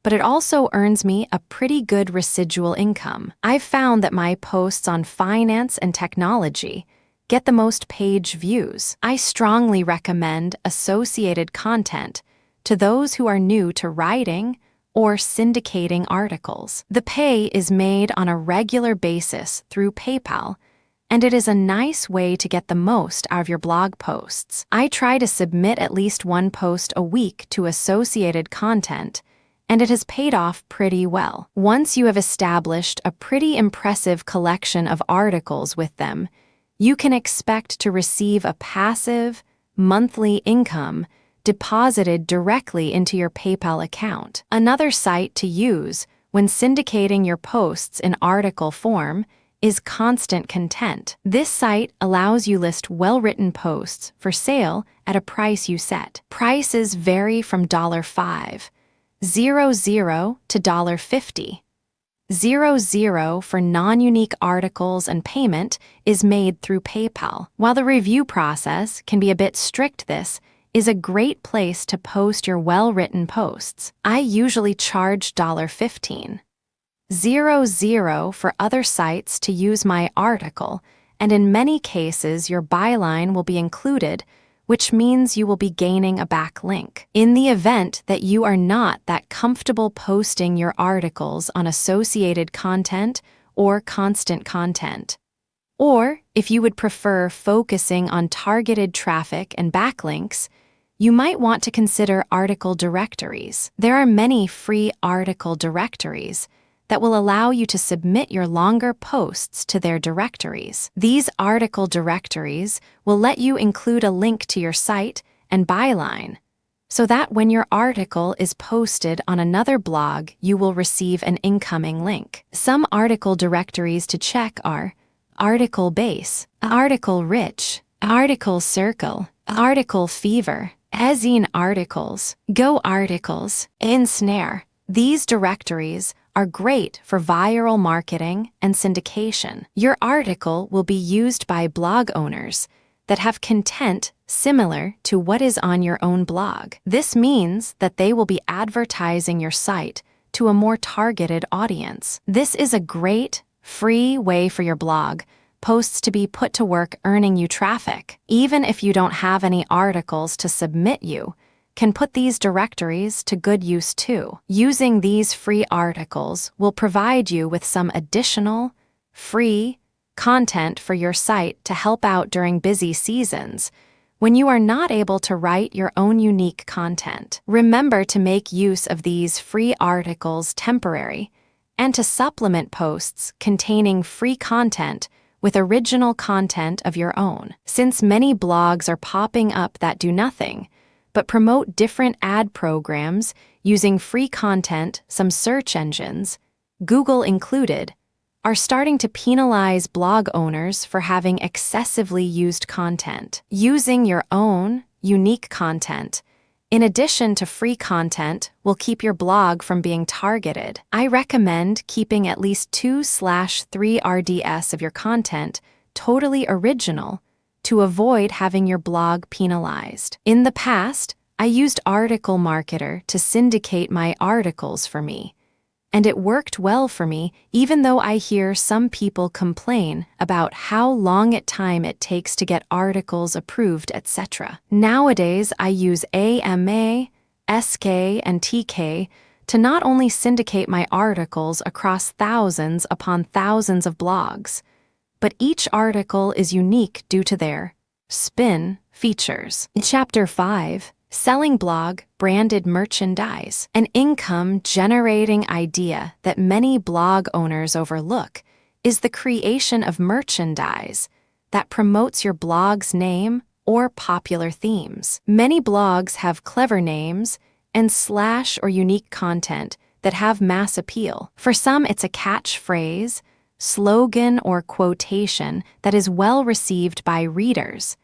[SPEAKER 1] but it also earns me a pretty good residual income. I've found that my posts on finance and technology get the most page views. I strongly recommend Associated Content to those who are new to writing or syndicating articles. The pay is made on a regular basis through PayPal, and it is a nice way to get the most out of your blog posts. I try to submit at least one post a week to Associated Content, and it has paid off pretty well. Once you have established a pretty impressive collection of articles with them, you can expect to receive a passive, monthly income deposited directly into your PayPal account. Another site to use when syndicating your posts in article form is Constant Content. This site allows you list well-written posts for sale at a price you set. Prices vary from $5.00 to $50. 00 for non-unique articles, and payment is made through PayPal. While the review process can be a bit strict, this is a great place to post your well-written posts. I usually charge $15. 00 for other sites to use my article, and in many cases your byline will be included, which means you will be gaining a backlink. In the event that you are not that comfortable posting your articles on Associated Content or Constant Content, or if you would prefer focusing on targeted traffic and backlinks, you might want to consider article directories. There are many free article directories that will allow you to submit your longer posts to their directories. These article directories will let you include a link to your site and byline, so that when your article is posted on another blog, you will receive an incoming link. Some article directories to check are Article Base, Article Rich, Article Circle, Article Fever, Ezine Articles, Go Articles, Ensnare. These directories are great for viral marketing and syndication. Your article will be used by blog owners that have content similar to what is on your own blog. This means that they will be advertising your site to a more targeted audience. This is a great, free way for your blog posts to be put to work earning you traffic. Even if you don't have any articles to submit, you can put these directories to good use too. Using these free articles will provide you with some additional, free content for your site to help out during busy seasons when you are not able to write your own unique content. Remember to make use of these free articles temporary and to supplement posts containing free content with original content of your own. Since many blogs are popping up that do nothing but promote different ad programs using free content, some search engines, Google included, are starting to penalize blog owners for having excessively used content. Using your own unique content, in addition to free content, will keep your blog from being targeted. I recommend keeping at least 2/3 RDS of your content totally original to avoid having your blog penalized. In the past, I used Article Marketer to syndicate my articles for me, and it worked well for me, even though I hear some people complain about how long it takes to get articles approved, etc. Nowadays, I use AMA, SK, and TK to not only syndicate my articles across thousands upon thousands of blogs, but each article is unique due to their spin features. Chapter 5. Selling blog branded merchandise. An income-generating idea that many blog owners overlook is the creation of merchandise that promotes your blog's name or popular themes. Many blogs have clever names and slash or unique content that have mass appeal. For some, it's a catchphrase, slogan, or quotation that is well received by readers.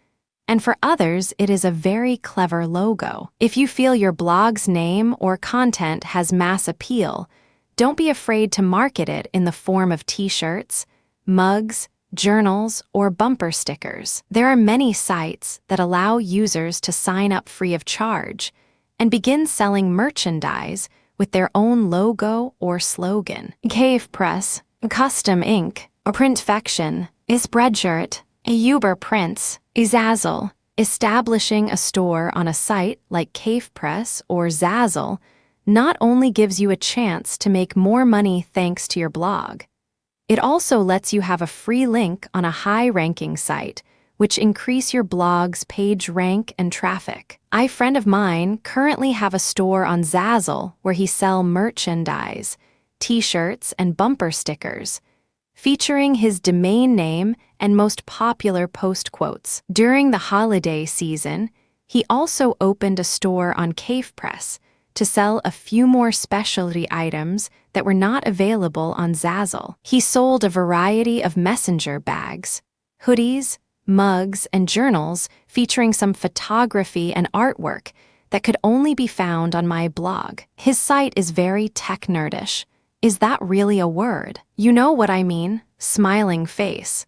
[SPEAKER 1] And for others, it is a very clever logo. If you feel your blog's name or content has mass appeal, don't be afraid to market it in the form of t-shirts, mugs, journals, or bumper stickers. There are many sites that allow users to sign up free of charge and begin selling merchandise with their own logo or slogan. Cave Press, Custom Ink, or Printfection, Spreadshirt, Uber Prints, Zazzle. Establishing a store on a site like CavePress or Zazzle not only gives you a chance to make more money thanks to your blog, it also lets you have a free link on a high-ranking site, which increase your blog's page rank and traffic. A friend of mine currently have a store on Zazzle where he sell merchandise, t-shirts, and bumper stickers, featuring his domain name and most popular post quotes. During the holiday season, he also opened a store on CavePress to sell a few more specialty items that were not available on Zazzle. He sold a variety of messenger bags, hoodies, mugs, and journals featuring some photography and artwork that could only be found on my blog. His site is very tech nerdish. Is that really a word? You know what I mean, smiling face.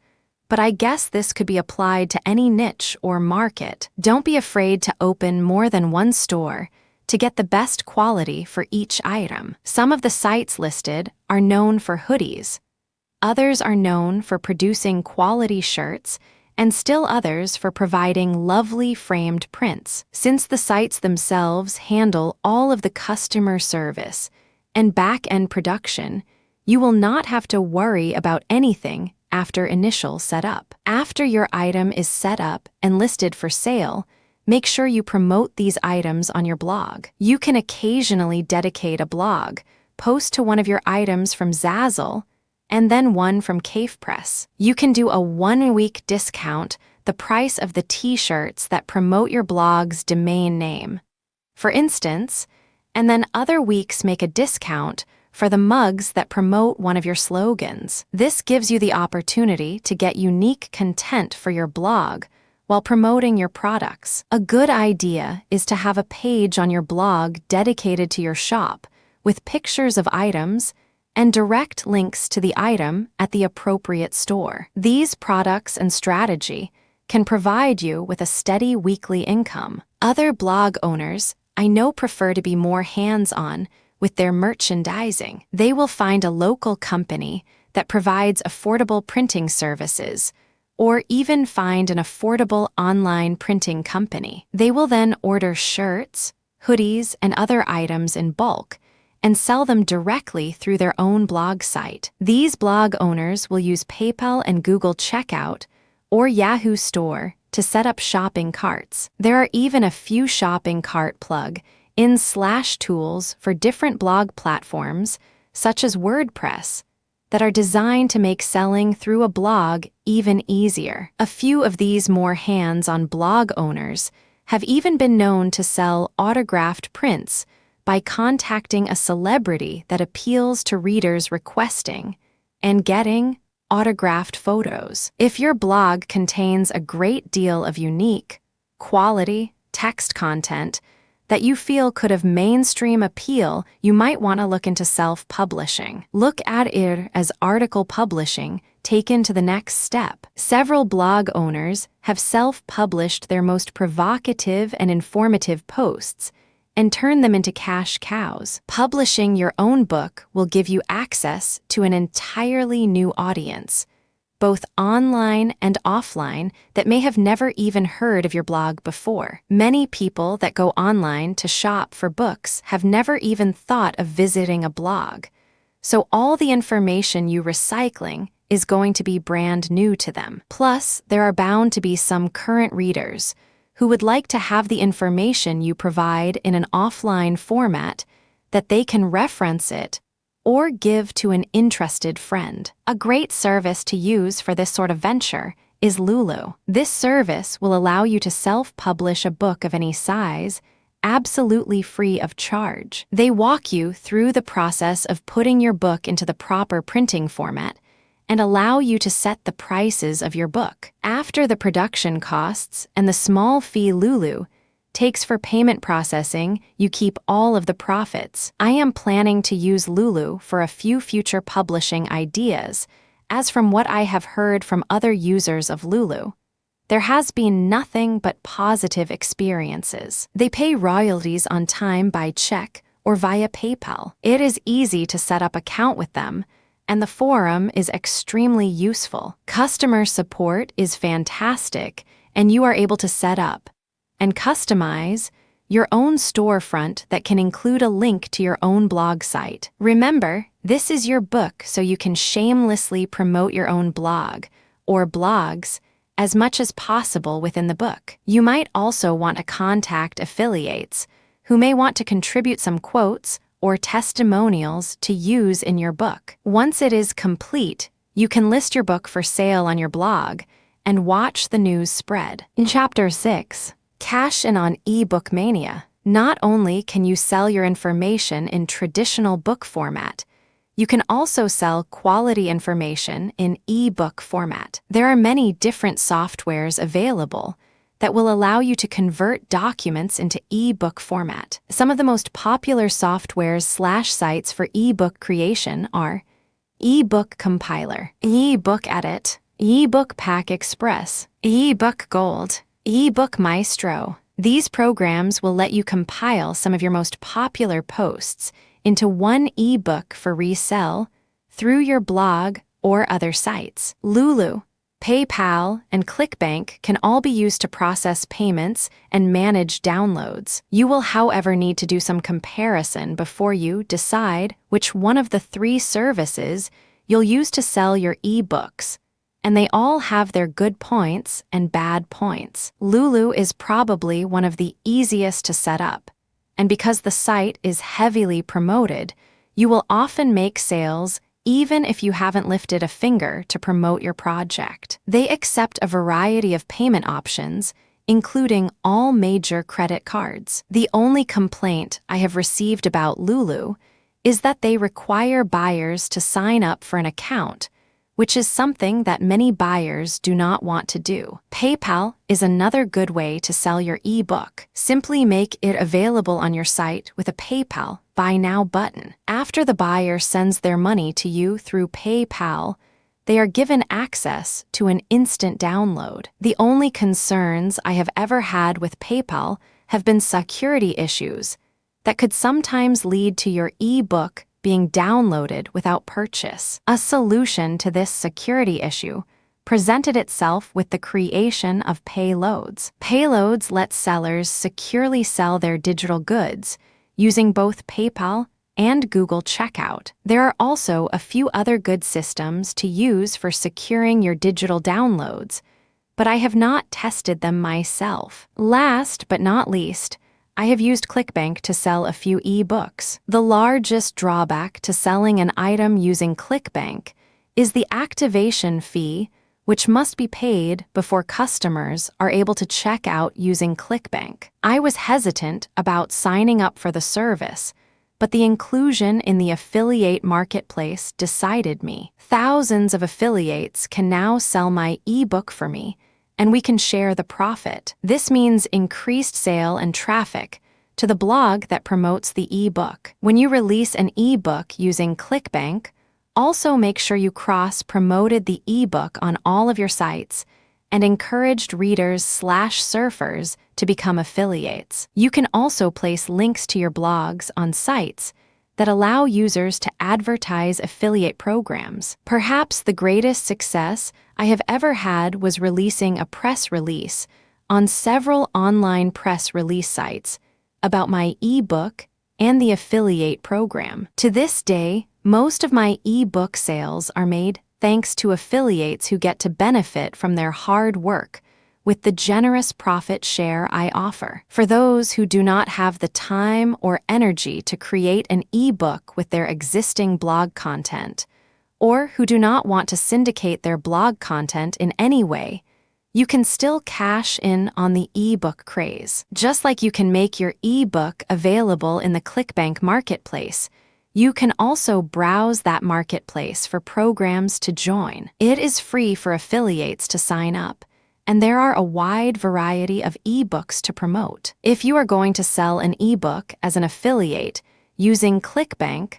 [SPEAKER 1] But I guess this could be applied to any niche or market. Don't be afraid to open more than one store to get the best quality for each item. Some of the sites listed are known for hoodies. Others are known for producing quality shirts, and still others for providing lovely framed prints. Since the sites themselves handle all of the customer service and back-end production, you will not have to worry about anything after initial setup. After your item is set up and listed for sale, make sure you promote these items on your blog. You can occasionally dedicate a blog post to one of your items from Zazzle and then one from CavePress. You can do a 1-week discount the price of the t-shirts that promote your blog's domain name. for instance, and then other weeks make a discount for the mugs that promote one of your slogans. This gives you the opportunity to get unique content for your blog while promoting your products. A good idea is to have a page on your blog dedicated to your shop with pictures of items and direct links to the item at the appropriate store. These products and strategy can provide you with a steady weekly income. Other blog owners I know prefer to be more hands-on with their merchandising. They will find a local company that provides affordable printing services, or even find an affordable online printing company. They will then order shirts, hoodies, and other items in bulk and sell them directly through their own blog site. These blog owners will use PayPal and Google Checkout or Yahoo Store to set up shopping carts. There are even a few shopping cart plug-in tools for different blog platforms, such as WordPress, that are designed to make selling through a blog even easier. A few of these more hands-on blog owners have even been known to sell autographed prints by contacting a celebrity that appeals to readers requesting and getting autographed photos. If your blog contains a great deal of unique, quality text content that you feel could have mainstream appeal, you might want to look into self-publishing. Look at it as article publishing taken to the next step. Several blog owners have self-published their most provocative and informative posts and turn them into cash cows. Publishing your own book will give you access to an entirely new audience, both online and offline, that may have never even heard of your blog before. Many people that go online to shop for books have never even thought of visiting a blog, so all the information you're recycling is going to be brand new to them. Plus, there are bound to be some current readers who would like to have the information you provide in an offline format that they can reference it or give to an interested friend. A great service to use for this sort of venture is Lulu. This service will allow you to self-publish a book of any size, absolutely free of charge. They walk you through the process of putting your book into the proper printing format and allow you to set the prices of your book. After the production costs and the small fee Lulu takes for payment processing, you keep all of the profits. I am planning to use Lulu for a few future publishing ideas, as from what I have heard from other users of Lulu, there has been nothing but positive experiences. They pay royalties on time by check or via PayPal. It is easy to set up an account with them, and the forum is extremely useful. Customer support is fantastic, and you are able to set up and customize your own storefront that can include a link to your own blog site. Remember, this is your book, so you can shamelessly promote your own blog or blogs as much as possible within the book. You might also want to contact affiliates who may want to contribute some quotes or testimonials to use in your book. Once it is complete, you can list your book for sale on your blog and watch the news spread. In Chapter 6, Cash in on eBook Mania. Not only can you sell your information in traditional book format, you can also sell quality information in ebook format. There are many different softwares available that will allow you to convert documents into ebook format. Some of the most popular softwares/sites for ebook creation are eBook Compiler, eBook Edit, eBook Pack Express, eBook Gold, eBook Maestro. These programs will let you compile some of your most popular posts into one ebook for resale through your blog or other sites. Lulu, PayPal, and ClickBank can all be used to process payments and manage downloads. You will, however, need to do some comparison before you decide which one of the three services you'll use to sell your ebooks, and they all have their good points and bad points. Lulu is probably one of the easiest to set up, and because the site is heavily promoted, you will often make sales even if you haven't lifted a finger to promote your project. They accept a variety of payment options, including all major credit cards. The only complaint I have received about Lulu is that they require buyers to sign up for an account, which is something that many buyers do not want to do. PayPal is another good way to sell your ebook. Simply make it available on your site with a PayPal Buy Now button. After the buyer sends their money to you through PayPal, they are given access to an instant download. The only concerns I have ever had with PayPal have been security issues that could sometimes lead to your ebook being downloaded without purchase. A solution to this security issue presented itself with the creation of payloads. Payloads let sellers securely sell their digital goods using both PayPal and Google Checkout. There are also a few other good systems to use for securing your digital downloads, but I have not tested them myself. Last but not least, I have used ClickBank to sell a few ebooks. The largest drawback to selling an item using ClickBank is the activation fee, which must be paid before customers are able to check out using ClickBank. I was hesitant about signing up for the service, but the inclusion in the affiliate marketplace decided me. Thousands of affiliates can now sell my ebook for me, and we can share the profit. This means increased sale and traffic to the blog that promotes the ebook. When you release an ebook using ClickBank, also make sure you cross-promoted the ebook on all of your sites and encouraged readers/surfers to become affiliates. You can also place links to your blogs on sites that allow users to advertise affiliate programs. Perhaps the greatest success I have ever had was releasing a press release on several online press release sites about my ebook and the affiliate program. To this day, most of my ebook sales are made thanks to affiliates who get to benefit from their hard work with the generous profit share I offer. For those who do not have the time or energy to create an ebook with their existing blog content, or who do not want to syndicate their blog content in any way, you can still cash in on the ebook craze. Just like you can make your ebook available in the ClickBank marketplace, you can also browse that marketplace for programs to join. It is free for affiliates to sign up, and there are a wide variety of ebooks to promote. If you are going to sell an ebook as an affiliate using ClickBank,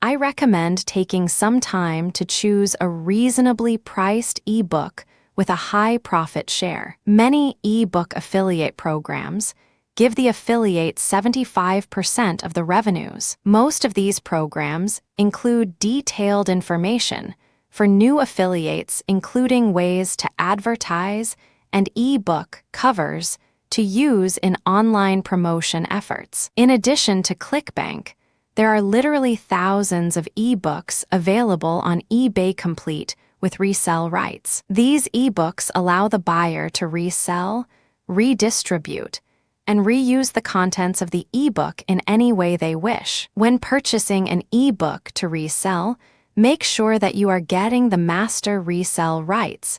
[SPEAKER 1] I recommend taking some time to choose a reasonably priced ebook with a high profit share. Many ebook affiliate programs give the affiliate 75% of the revenues. Most of these programs include detailed information for new affiliates, including ways to advertise and ebook covers to use in online promotion efforts. In addition to ClickBank, there are literally thousands of ebooks available on eBay Complete with resell rights. These ebooks allow the buyer to resell, redistribute, and reuse the contents of the ebook in any way they wish. When purchasing an ebook to resell, make sure that you are getting the master resell rights,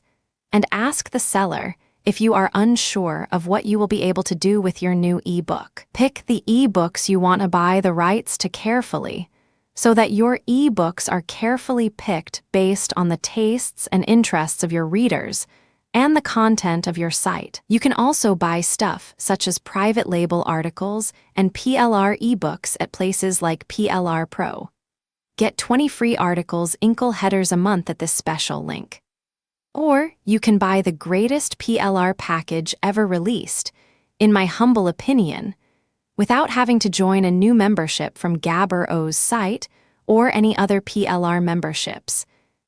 [SPEAKER 1] and ask the seller if you are unsure of what you will be able to do with your new ebook. Pick the ebooks you want to buy the rights to carefully, so that your ebooks are carefully picked based on the tastes and interests of your readers and the content of your site. You can also buy stuff such as private label articles and PLR ebooks at places like PLR Pro. Get 20 free articles inkle headers a month at this special link. Or you can buy the greatest PLR package ever released, in my humble opinion, without having to join a new membership from Gabber O's site or any other PLR memberships,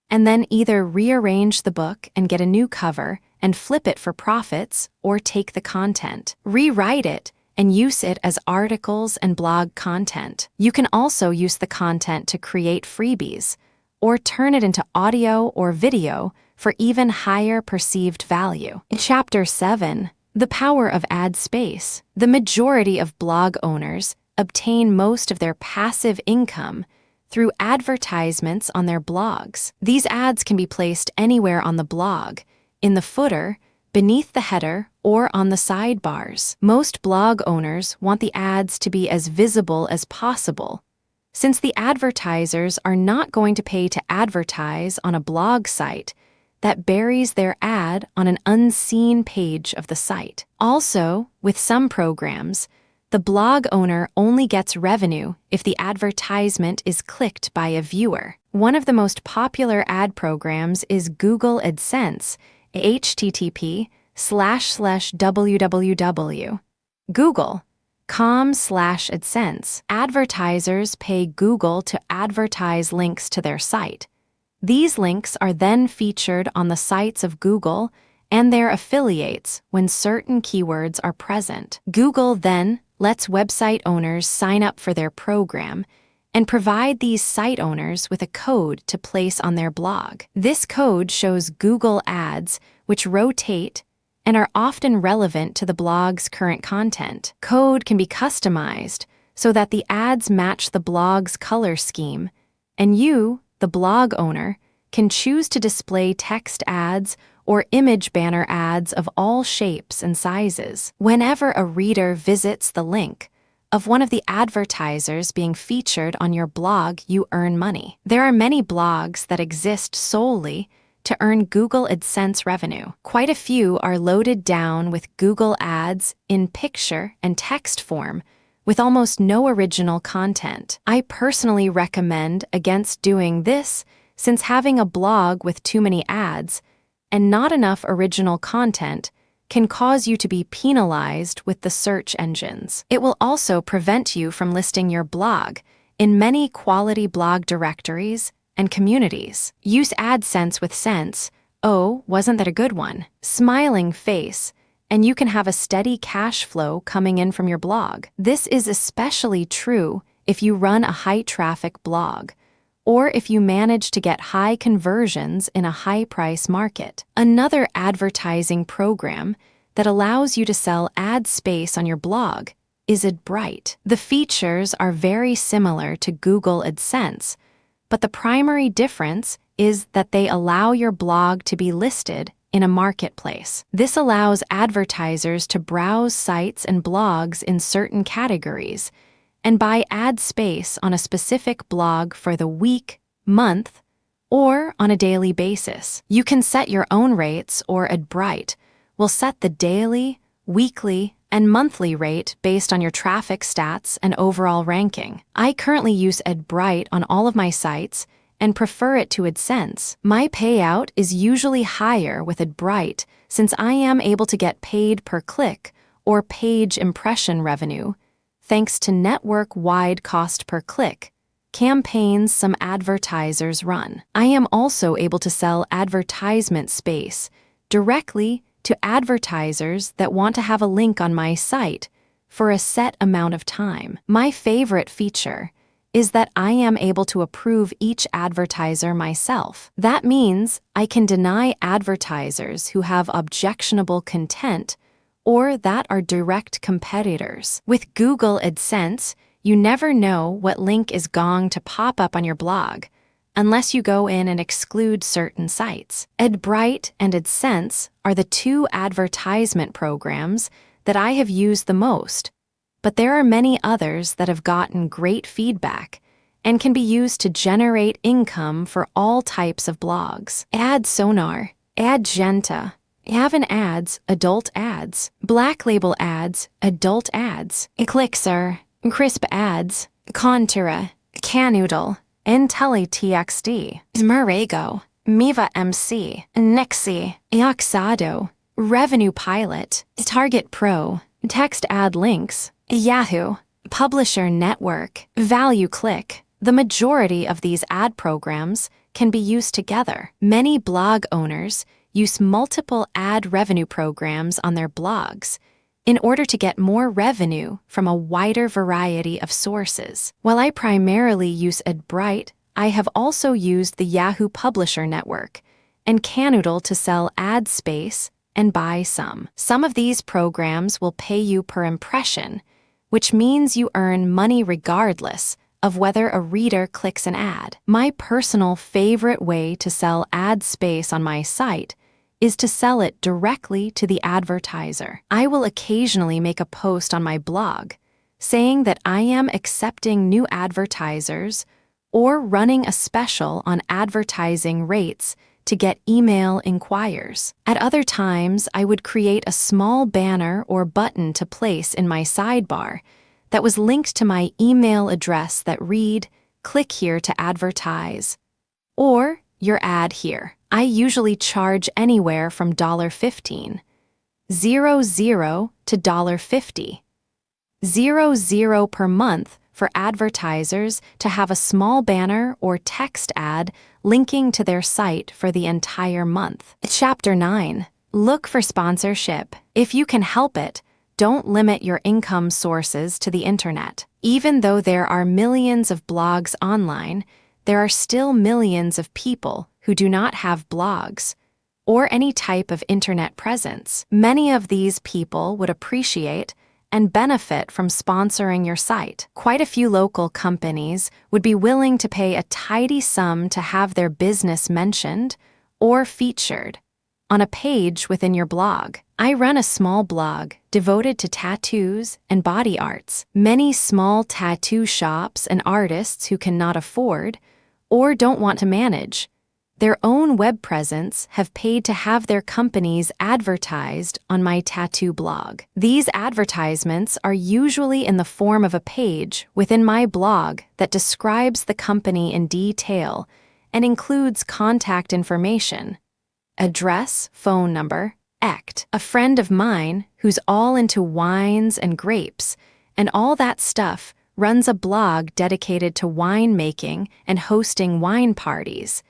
[SPEAKER 1] and then either rearrange the book and get a new cover and flip it for profits, or take the content, rewrite it, and use it as articles and blog content. You can also use the content to create freebies, or turn it into audio or video for even higher perceived value. In Chapter 7, The Power of Ad Space, the majority of blog owners obtain most of their passive income through advertisements on their blogs. These ads can be placed anywhere on the blog, in the footer, beneath the header, or on the sidebars. Most blog owners want the ads to be as visible as possible, since the advertisers are not going to pay to advertise on a blog site that buries their ad on an unseen page of the site. Also, with some programs, the blog owner only gets revenue if the advertisement is clicked by a viewer. One of the most popular ad programs is Google AdSense, http://www.google.com/AdSense. Advertisers pay Google to advertise links to their site. These links are then featured on the sites of Google and their affiliates when certain keywords are present. Google then lets website owners sign up for their program and provide these site owners with a code to place on their blog. This code shows Google ads which rotate and are often relevant to the blog's current content. Code can be customized so that the ads match the blog's color scheme, and you, the blog owner, can choose to display text ads or image banner ads of all shapes and sizes. Whenever a reader visits the link of one of the advertisers being featured on your blog, you earn money. There are many blogs that exist solely to earn Google AdSense revenue. Quite a few are loaded down with Google ads in picture and text form, with almost no original content. I personally recommend against doing this, since having a blog with too many ads and not enough original content can cause you to be penalized with the search engines. It will also prevent you from listing your blog in many quality blog directories and communities. Use AdSense with sense. Oh, wasn't that a good one? Smiling face, and you can have a steady cash flow coming in from your blog. This is especially true if you run a high-traffic blog, or if you manage to get high conversions in a high-price market. Another advertising program that allows you to sell ad space on your blog is EBOOK. The features are very similar to Google AdSense, but the primary difference is that they allow your blog to be listed in a marketplace. This allows advertisers to browse sites and blogs in certain categories and buy ad space on a specific blog for the week, month, or on a daily basis. You can set your own rates, or EBOOK will set the daily, weekly, and monthly rate based on your traffic stats and overall ranking. I currently use EBOOK on all of my sites and prefer it to AdSense. My payout is usually higher with EBOOK since I am able to get paid per click or page impression revenue thanks to network-wide cost per click campaigns some advertisers run. I am also able to sell advertisement space directly to advertisers that want to have a link on my site for a set amount of time. My favorite feature is that I am able to approve each advertiser myself. That means I can deny advertisers who have objectionable content or that are direct competitors. With Google AdSense, you never know what link is going to pop up on your blog unless you go in and exclude certain sites. EBOOK and AdSense are the two advertisement programs that I have used the most, but there are many others that have gotten great feedback and can be used to generate income for all types of blogs. AdSonar, Adgenta, Avon Ads, Adult Ads, Black Label Ads, Adult Ads, Elixir, Crisp Ads, Contura, Canoodle, IntelliTXT, Murego, Miva MC, Nixie, Yoxado, Revenue Pilot, Target Pro, Text Ad Links, Yahoo, Publisher Network, Value Click. The majority of these ad programs can be used together. Many blog owners use multiple ad revenue programs on their blogs in order to get more revenue from a wider variety of sources. While I primarily use EBOOK, I have also used the Yahoo Publisher Network and Canoodle to sell ad space and buy some. Some of these programs will pay you per impression, which means you earn money regardless of whether a reader clicks an ad. My personal favorite way to sell ad space on my site is to sell it directly to the advertiser. I will occasionally make a post on my blog saying that I am accepting new advertisers or running a special on advertising rates to get email inquiries. At other times, I would create a small banner or button to place in my sidebar that was linked to my email address that read, "Click here to advertise," or "Your ad here." I usually charge anywhere from $15, $00 to $50, $00 per month for advertisers to have a small banner or text ad linking to their site for the entire month. Chapter 9. Look for sponsorship. If you can help it, don't limit your income sources to the internet. Even though there are millions of blogs online, there are still millions of people who do not have blogs or any type of internet presence. Many of these people would appreciate and benefit from sponsoring your site. Quite a few local companies would be willing to pay a tidy sum to have their business mentioned or featured on a page within your blog. I run a small blog devoted to tattoos and body arts. Many small tattoo shops and artists who cannot afford or don't want to manage their own web presence have paid to have their companies advertised on my tattoo blog. These advertisements are usually in the form of a page within my blog that describes the company in detail and includes contact information, address, phone number, etc. A friend of mine who's all into wines and grapes and all that stuff runs a blog dedicated to winemaking and hosting wine parties.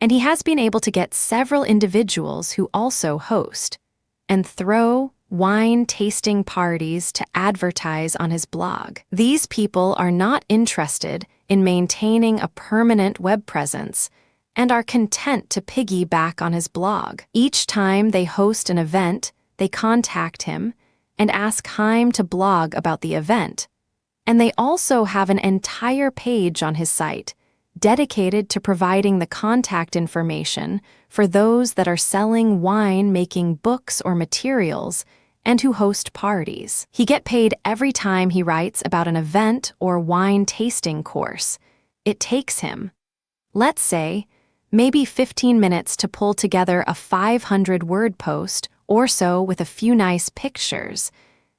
[SPEAKER 1] And he has been able to get several individuals who also host and throw wine tasting parties to advertise on his blog. These people are not interested in maintaining a permanent web presence and are content to piggyback on his blog. Each time they host an event, they contact him and ask him to blog about the event. And they also have an entire page on his site dedicated to providing the contact information for those that are selling wine-making books or materials and who host parties. He gets paid every time he writes about an event or wine tasting course. It takes him, let's say, maybe 15 minutes to pull together a 500-word post or so with a few nice pictures,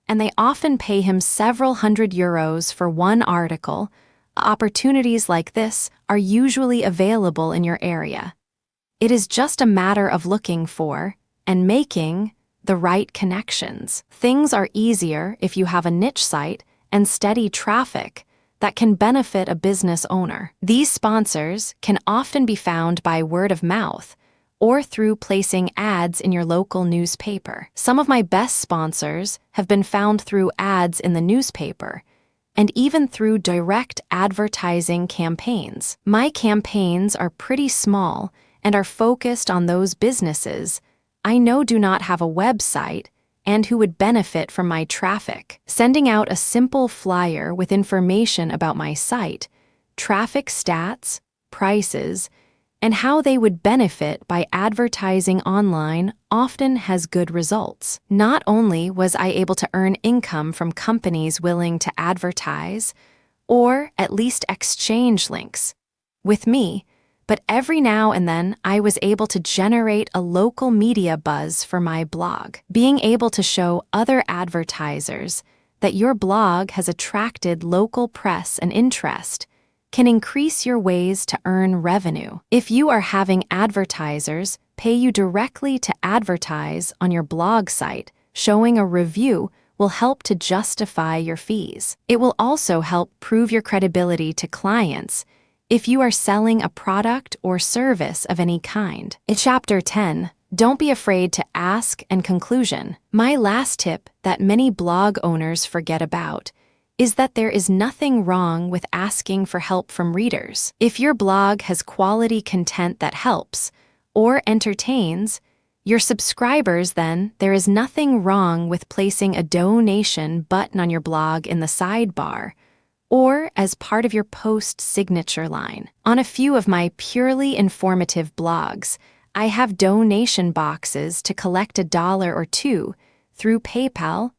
[SPEAKER 1] and they often pay him several €100 for one article. Opportunities like this are usually available in your area. It is just a matter of looking for and making the right connections. Things are easier if you have a niche site and steady traffic that can benefit a business owner. These sponsors can often be found by word of mouth or through placing ads in your local newspaper. Some of my best sponsors have been found through ads in the newspaper and even through direct advertising campaigns. My campaigns are pretty small and are focused on those businesses I know do not have a website and who would benefit from my traffic. Sending out a simple flyer with information about my site, traffic stats, prices, and how they would benefit by advertising online often has good results. Not only was I able to earn income from companies willing to advertise, or at least exchange links with me, but every now and then I was able to generate a local media buzz for my blog. Being able to show other advertisers that your blog has attracted local press and interest can increase your ways to earn revenue. If you are having advertisers pay you directly to advertise on your blog site, showing a review will help to justify your fees. It will also help prove your credibility to clients if you are selling a product or service of any kind. In Chapter 10, don't be afraid to ask and conclusion. My last tip that many blog owners forget about is that there is nothing wrong with asking for help from readers. If your blog has quality content that helps or entertains your subscribers, then there is nothing wrong with placing a donation button on your blog in the sidebar or as part of your post signature line. On a few of my purely informative blogs, I have donation boxes to collect $1 or $2 through PayPal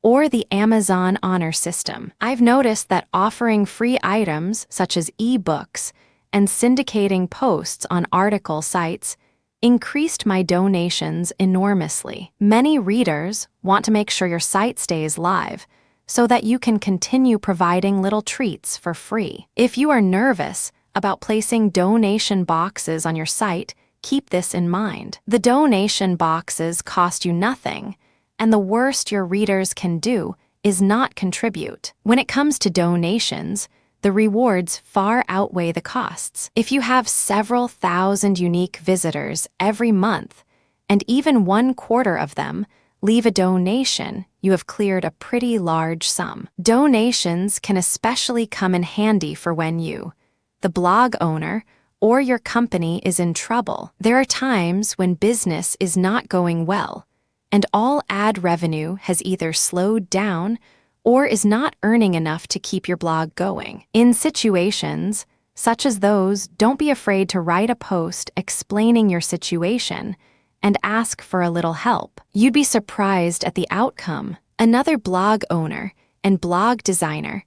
[SPEAKER 1] or the Amazon Honor System. I've noticed that offering free items such as ebooks and syndicating posts on article sites increased my donations enormously. Many readers want to make sure your site stays live so that you can continue providing little treats for free. If you are nervous about placing donation boxes on your site, keep this in mind. The donation boxes cost you nothing, and the worst your readers can do is not contribute. When it comes to donations, the rewards far outweigh the costs. If you have several thousand unique visitors every month, and even 1/4 of them leave a donation, you have cleared a pretty large sum. Donations can especially come in handy for when you, the blog owner, or your company is in trouble. There are times when business is not going well, and all ad revenue has either slowed down or is not earning enough to keep your blog going. In situations such as those, don't be afraid to write a post explaining your situation and ask for a little help. You'd be surprised at the outcome. Another blog owner and blog designer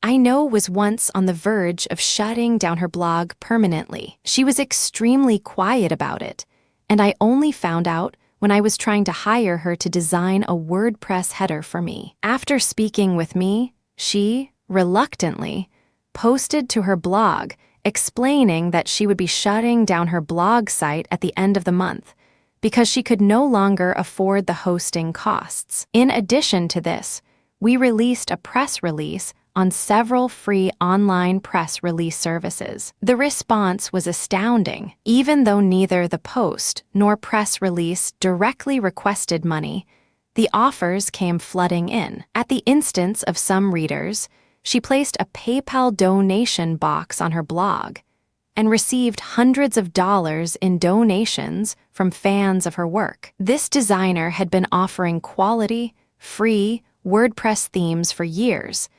[SPEAKER 1] I know was once on the verge of shutting down her blog permanently. She was extremely quiet about it, and I only found out when I was trying to hire her to design a WordPress header for me. After speaking with me, she, reluctantly, posted to her blog explaining that she would be shutting down her blog site at the end of the month because she could no longer afford the hosting costs. In addition to this, we released a press release on several free online press release services. The response was astounding. Even though neither the post nor press release directly requested money, the offers came flooding in. At the instance of some readers, she placed a PayPal donation box on her blog and received hundreds of dollars in donations from fans of her work. This designer had been offering quality, free WordPress themes for years,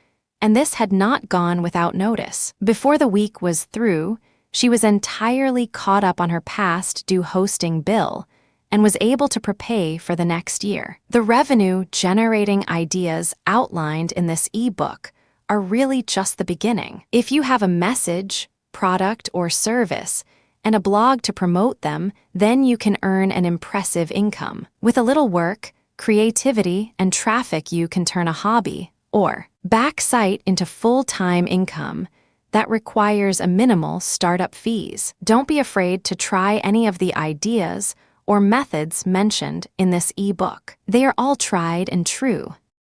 [SPEAKER 1] and this had not gone without notice. Before the week was through, she was entirely caught up on her past due hosting bill and was able to prepay for the next year. The revenue-generating ideas outlined in this ebook are really just the beginning. If you have a message, product, or service, and a blog to promote them, then you can earn an impressive income. With a little work, creativity, and traffic, you can turn a hobby or back site into full-time income that requires a minimal startup fees. Don't be afraid to try any of the ideas or methods mentioned in this ebook. They are all tried and true,